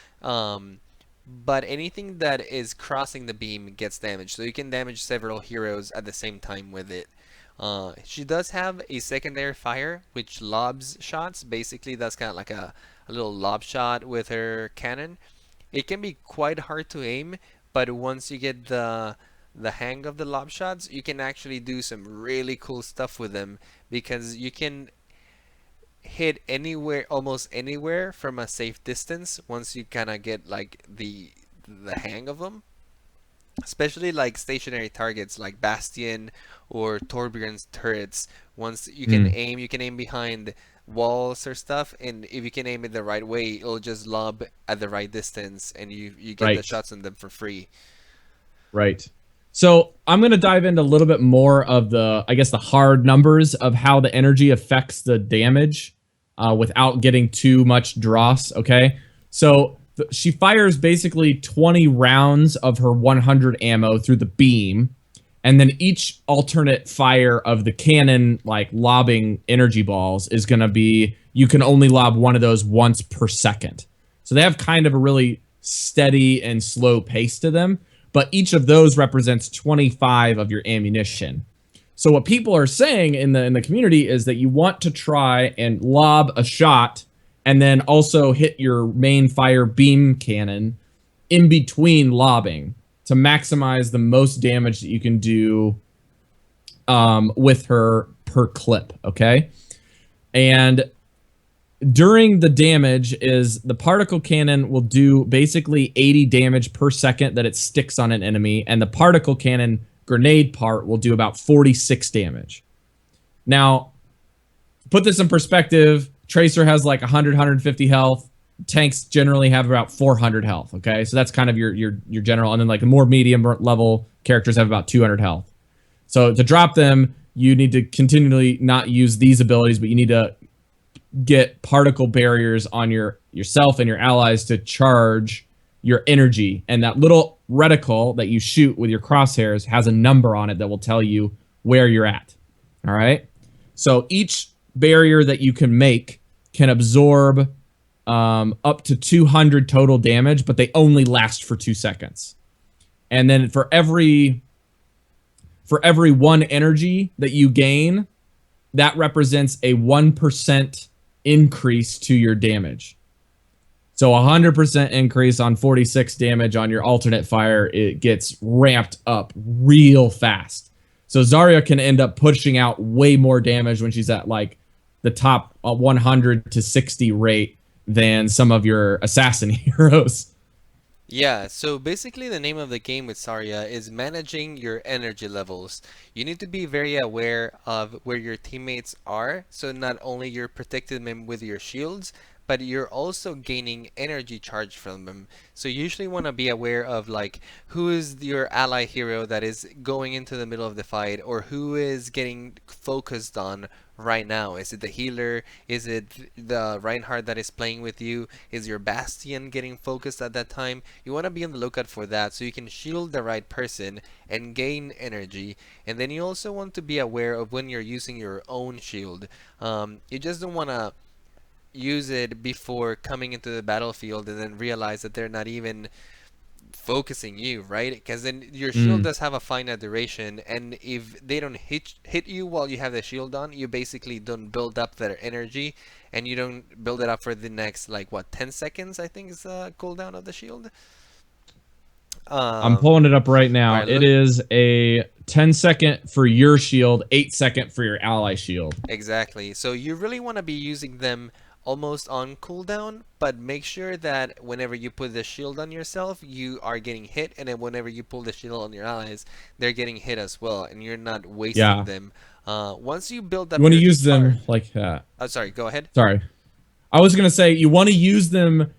But anything that is crossing the beam gets damaged, so you can damage several heroes at the same time with it. She does have a secondary fire, which lobs shots. Basically, that's kind of like a little lob shot with her cannon. It can be quite hard to aim, but once you get the hang of the lob shots, you can actually do some really cool stuff with them, because you can hit anywhere, almost anywhere, from a safe distance once you kind of get like the hang of them. Especially like stationary targets like Bastion or Torbjorn's turrets. Once you can aim behind walls or stuff, and if you can aim it the right way, it'll just lob at the right distance, and you get the shots on them for free. Right. So I'm going to dive into a little bit more of the, I guess, the hard numbers of how the energy affects the damage without getting too much dross, okay? So she fires basically 20 rounds of her 100 ammo through the beam, and then each alternate fire of the cannon, like lobbing energy balls, is going to be, you can only lob one of those once per second. So they have kind of a really steady and slow pace to them, but each of those represents 25 of your ammunition. So what people are saying in the community is that you want to try and lob a shot and then also hit your main fire beam cannon in between lobbing to maximize the most damage that you can do with her per clip, okay? And during the damage is the particle cannon will do basically 80 damage per second that it sticks on an enemy, and the particle cannon grenade part will do about 46 damage. Now, to put this in perspective, Tracer has like 100, 150 health. Tanks generally have about 400 health, okay? So that's kind of your general, and then like the more medium level characters have about 200 health. So to drop them, you need to continually not use these abilities, but you need to get particle barriers on yourself and your allies to charge your energy. And that little reticle that you shoot with your crosshairs has a number on it that will tell you where you're at. All right? So each barrier that you can make can absorb up to 200 total damage, but they only last for 2 seconds. And then for every 1 energy that you gain, that represents a 1% increase to your damage. So 100% increase on 46 damage on your alternate fire, it gets ramped up real fast. So Zarya can end up pushing out way more damage when she's at like the top 100 to 60 rate than some of your assassin heroes. Yeah, so basically the name of the game with Zarya is managing your energy levels. You need to be very aware of where your teammates are, so not only you're protecting them with your shields, but you're also gaining energy charge from them. So you usually want to be aware of like who is your ally hero that is going into the middle of the fight, or who is getting focused on right now? Is it the healer? Is it the Reinhardt that is playing with you? Is your Bastion getting focused at that time? You want to be on the lookout for that so you can shield the right person and gain energy. And then you also want to be aware of when you're using your own shield. You just don't want to use it before coming into the battlefield and then realize that they're not even focusing you, right? Because then your shield does have a finite duration, and if they don't hit you while you have the shield on, you basically don't build up their energy, and you don't build it up for the next, like, what, 10 seconds, I think is the cooldown of the shield. I'm pulling it up right now. Alright, It is a 10-second for your shield, 8-second for your ally shield. Exactly. So you really want to be using them almost on cooldown, but make sure that whenever you put the shield on yourself, you are getting hit, and then whenever you pull the shield on your allies, they're getting hit as well, and you're not wasting them. Once you build up You want to your use them like that. Oh, sorry, go ahead. Sorry. I was going to say you want to use them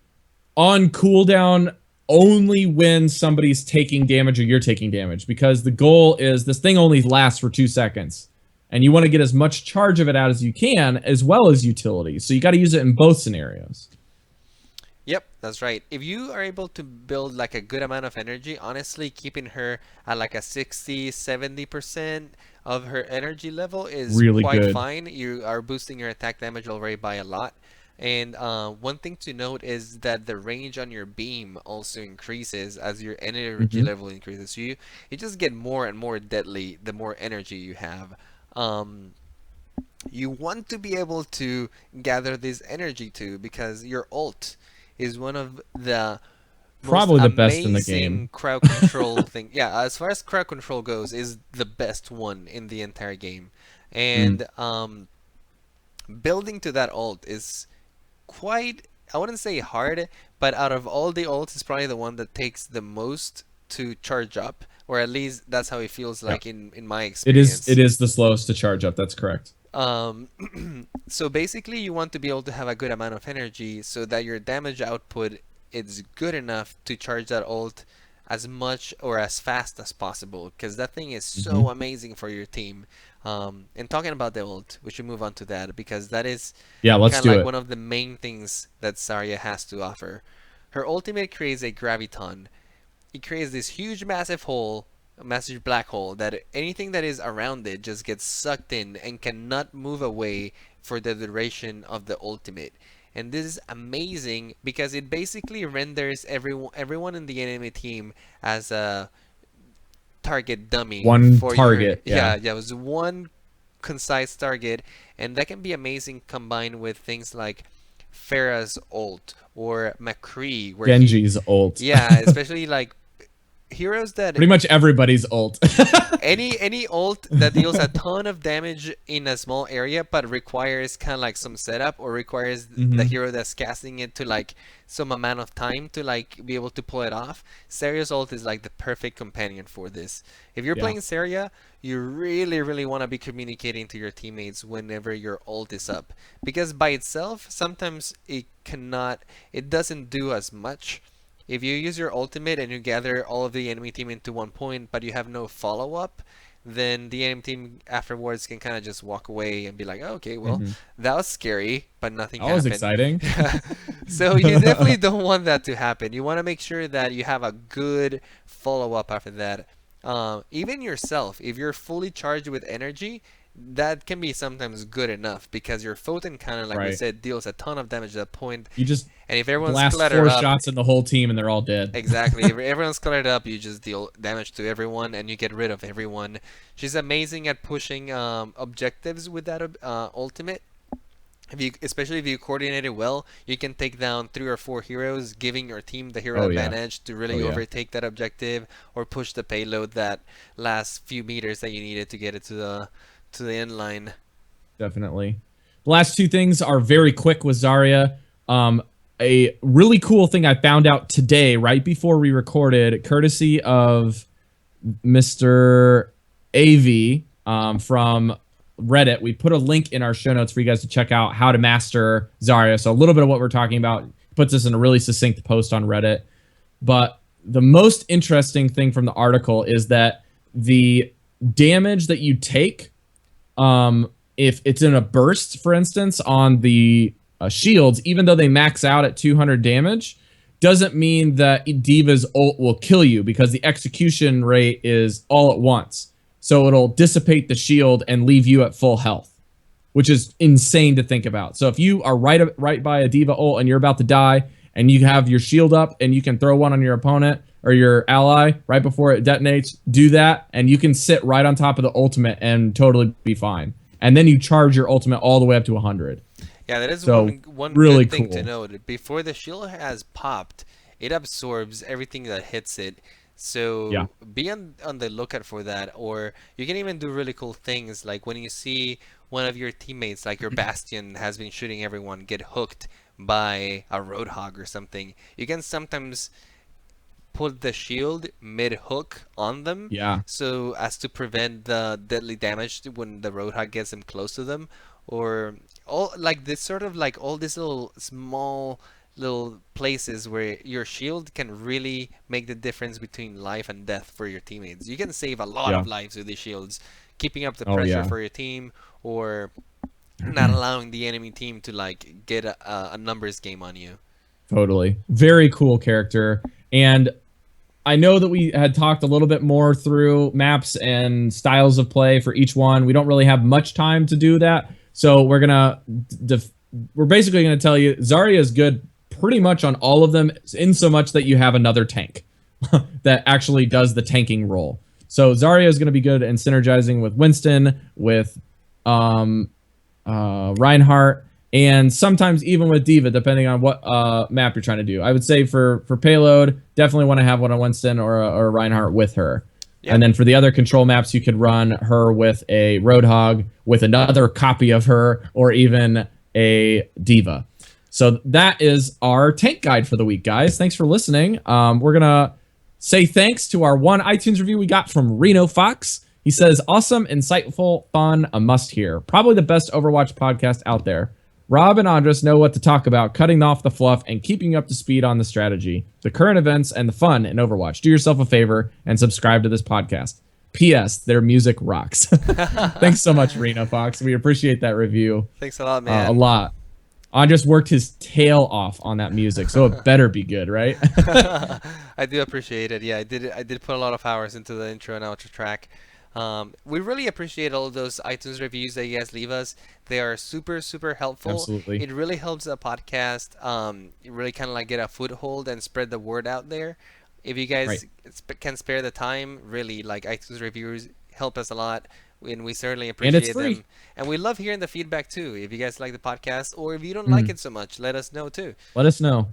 on cooldown only when somebody's taking damage or you're taking damage, because the goal is this thing only lasts for 2 seconds. And you want to get as much charge of it out as you can, as well as utility. So you got to use it in both scenarios. Yep, that's right. If you are able to build like a good amount of energy, honestly, keeping her at like a 60-70% of her energy level is really quite good. fine. You are boosting your attack damage already by a lot. And one thing to note is that the range on your beam also increases as your energy level increases. So you just get more and more deadly the more energy you have. You want to be able to gather this energy too, because your ult is one of the probably most the best in the game. amazing crowd control thing. Yeah, as far as crowd control goes, is the best one in the entire game. And building to that ult is quite, I wouldn't say hard, but out of all the ults, it's probably the one that takes the most to charge up, or at least that's how it feels like in my experience. It is the slowest to charge up. That's correct. So basically you want to be able to have a good amount of energy so that your damage output is good enough to charge that ult as much or as fast as possible, because that thing is so amazing for your team. And talking about the ult, we should move on to that, because that is let's do like it. one of the main things that Zarya has to offer. Her ultimate creates a graviton. It creates this huge massive hole, a massive black hole, that anything that is around it just gets sucked in and cannot move away for the duration of the ultimate. And this is amazing because it basically renders everyone in the enemy team as a target dummy. One for target. Yeah, it was one concise target, and that can be amazing combined with things like Pharah's ult or McCree, where Genji's ult. Yeah, especially like heroes that pretty much everybody's ult. any ult that deals a ton of damage in a small area but requires kind of like some setup, or requires the hero that's casting it to like some amount of time to like be able to pull it off. Zarya's ult is like the perfect companion for this. If you're playing Zarya, you really want to be communicating to your teammates whenever your ult is up, because by itself sometimes it doesn't do as much. If you use your ultimate and you gather all of the enemy team into one point, but you have no follow-up, then the enemy team afterwards can kind of just walk away and be like, oh, okay, well, that was scary, but nothing happened. That was exciting. So you definitely don't want that to happen. You want to make sure that you have a good follow-up after that. Even yourself, if you're fully charged with energy, that can be sometimes good enough, because your photon cannon, like we said, deals a ton of damage at that point. You just and if everyone's blast cluttered 4 up, shots in the whole team and they're all dead. Exactly. If everyone's cluttered up, you just deal damage to everyone and you get rid of everyone. She's amazing at pushing objectives with that ultimate. Especially if you coordinate it well, you can take down 3 or 4 heroes, giving your team the hero advantage to really overtake that objective, or push the payload that last few meters that you needed to get it to the end line. Definitely. The last 2 things are very quick with Zarya. A really cool thing I found out today, right before we recorded, courtesy of Mr. AV from Reddit. We put a link in our show notes for you guys to check out how to master Zarya. So a little bit of what we're talking about puts us in a really succinct post on Reddit. But the most interesting thing from the article is that the damage that you take if it's in a burst, for instance, on the shields, even though they max out at 200 damage, doesn't mean that Diva's ult will kill you, because the execution rate is all at once. So it'll dissipate the shield and leave you at full health, which is insane to think about. So if you are right by a Diva ult and you're about to die, and you have your shield up and you can throw one on your opponent or your ally right before it detonates, do that, and you can sit right on top of the ultimate and totally be fine. And then you charge your ultimate all the way up to 100. Yeah, that is So, one really good thing cool. to note. Before the shield has popped, it absorbs everything that hits it. So Yeah. be on the lookout for that. Or you can even do really cool things, like when you see one of your teammates, like your Bastion, has been shooting everyone, get hooked by a Roadhog or something. You can sometimes put the shield mid-hook on them, Yeah. so as to prevent the deadly damage when the Roadhog gets them close to them. Or all like this sort of like all these little small little places where your shield can really make the difference between life and death for your teammates. You can save a lot Yeah. of lives with these shields, keeping up the Oh, pressure yeah. for your team, or not allowing the enemy team to like get a numbers game on you. Totally. Very cool character. And I know that we had talked a little bit more through maps and styles of play for each one. We don't really have much time to do that. So we're basically going to tell you Zarya is good pretty much on all of them, in so much that you have another tank that actually does the tanking role. So Zarya is going to be good in synergizing with Winston, with Reinhardt, and sometimes even with Diva, depending on what map you're trying to do. I would say for payload, definitely want to have one on Winston or a Reinhardt with her. Yep. And then for the other control maps, you could run her with a Roadhog, with another copy of her, or even a Diva. So that is our tank guide for the week, guys. Thanks for listening. We're going to say thanks to our one iTunes review we got from Reno Fox. He says, awesome, insightful, fun, a must hear. Probably the best Overwatch podcast out there. Rob and Andres know what to talk about, cutting off the fluff and keeping you up to speed on the strategy, the current events, and the fun in Overwatch. Do yourself a favor and subscribe to this podcast. P.S. Their music rocks. Thanks so much, Reno Fox. We appreciate that review. Thanks a lot, man. A lot. Andres worked his tail off on that music, so it better be good, right? I do appreciate it. Yeah, I did put a lot of hours into the intro and outro track. We really appreciate all of those iTunes reviews that you guys leave us. They are super, super helpful. Absolutely. It really helps the podcast. It really kind of like get a foothold and spread the word out there. If you guys can spare the time, really, like iTunes reviews help us a lot, and we certainly appreciate it's free. them. And we love hearing the feedback too. If you guys like the podcast, or if you don't like it so much, let us know too. Let us know.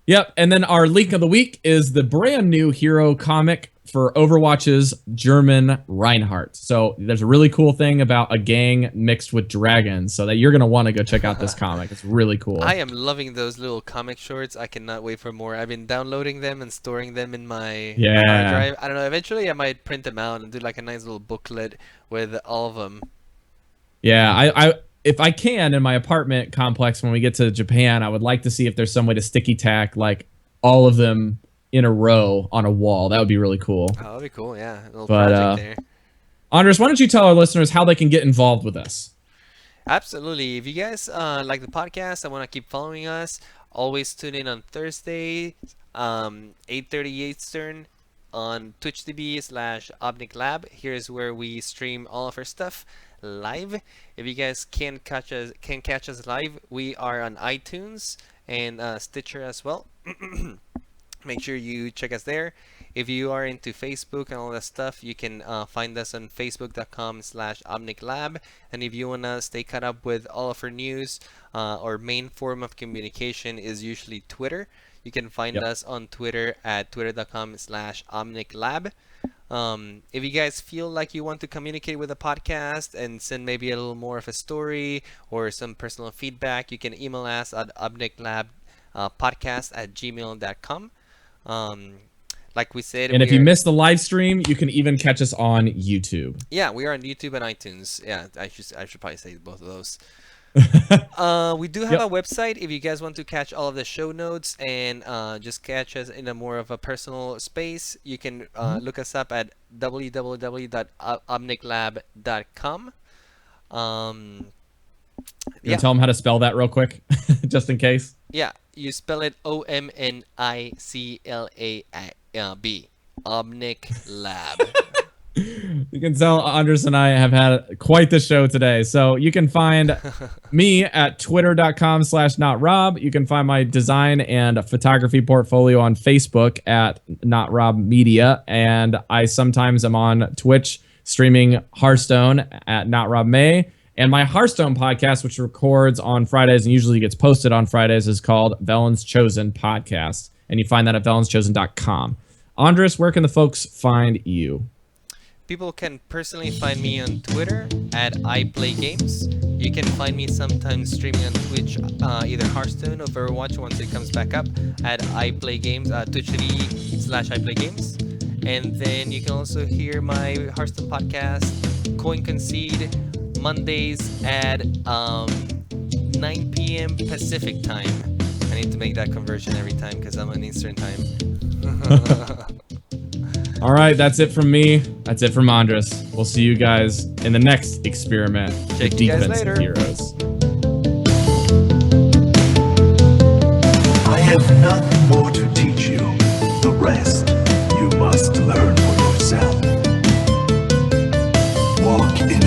Yep, and then our leak of the week is the brand new hero comic for Overwatch's German Reinhardt. So there's a really cool thing about a gang mixed with dragons, so that you're going to want to go check out this comic. It's really cool. I am loving those little comic shorts. I cannot wait for more. I've been downloading them and storing them in my hard drive. I don't know, eventually I might print them out and do like a nice little booklet with all of them. Yeah, I if I can, in my apartment complex when we get to Japan, I would like to see if there's some way to sticky tack like all of them in a row on a wall. That would be really cool. Oh, that'd be cool, yeah. A little project there. Andres, why don't you tell our listeners how they can get involved with us? Absolutely. If you guys like the podcast and want to keep following us, always tune in on Thursday, 8:30 Eastern on twitch.tv/Omnic Lab. Here's where we stream all of our stuff live. If you guys can catch us live, we are on iTunes and Stitcher as well. Make sure you check us there. If you are into Facebook and all that stuff, you can find us on facebook.com/OmnicLab. And if you want to stay caught up with all of our news, our main form of communication is usually Twitter. You can find us on Twitter at twitter.com/OmnicLab. If you guys feel like you want to communicate with the podcast and send maybe a little more of a story or some personal feedback, you can email us at omniclabpodcast@gmail.com. Like we said, and if you missed the live stream, you can even catch us on YouTube. Yeah, we are on YouTube and iTunes. Yeah, I should probably say both of those. We do have a website if you guys want to catch all of the show notes and just catch us in a more of a personal space. You can look us up at www.omniclab.com. Um, You yeah, want to tell them how to spell that real quick, just in case? yeah. You spell it OMNICLAB. Omnic Lab. You can tell Andres and I have had quite the show today. So you can find me at twitter.com/notrob. You can find my design and photography portfolio on Facebook at notrobmedia. And I sometimes am on Twitch streaming Hearthstone at notrobmay. And my Hearthstone podcast, which records on Fridays and usually gets posted on Fridays, is called Velen's Chosen Podcast. And you find that at velenschosen.com. Andres, where can the folks find you? People can personally find me on Twitter at iPlayGames. You can find me sometimes streaming on Twitch, either Hearthstone or Overwatch once it comes back up at iPlayGames, twitch.tv/iPlayGames. And then you can also hear my Hearthstone podcast, Coin Concede, Mondays at 9 p.m. Pacific time. I need to make that conversion every time because I'm on Eastern time. All right, that's it from me. That's it from Andres. We'll see you guys in the next experiment. Check with you guys Defensive later. Heroes. I have nothing more to teach you. The rest you must learn for yourself. Walk in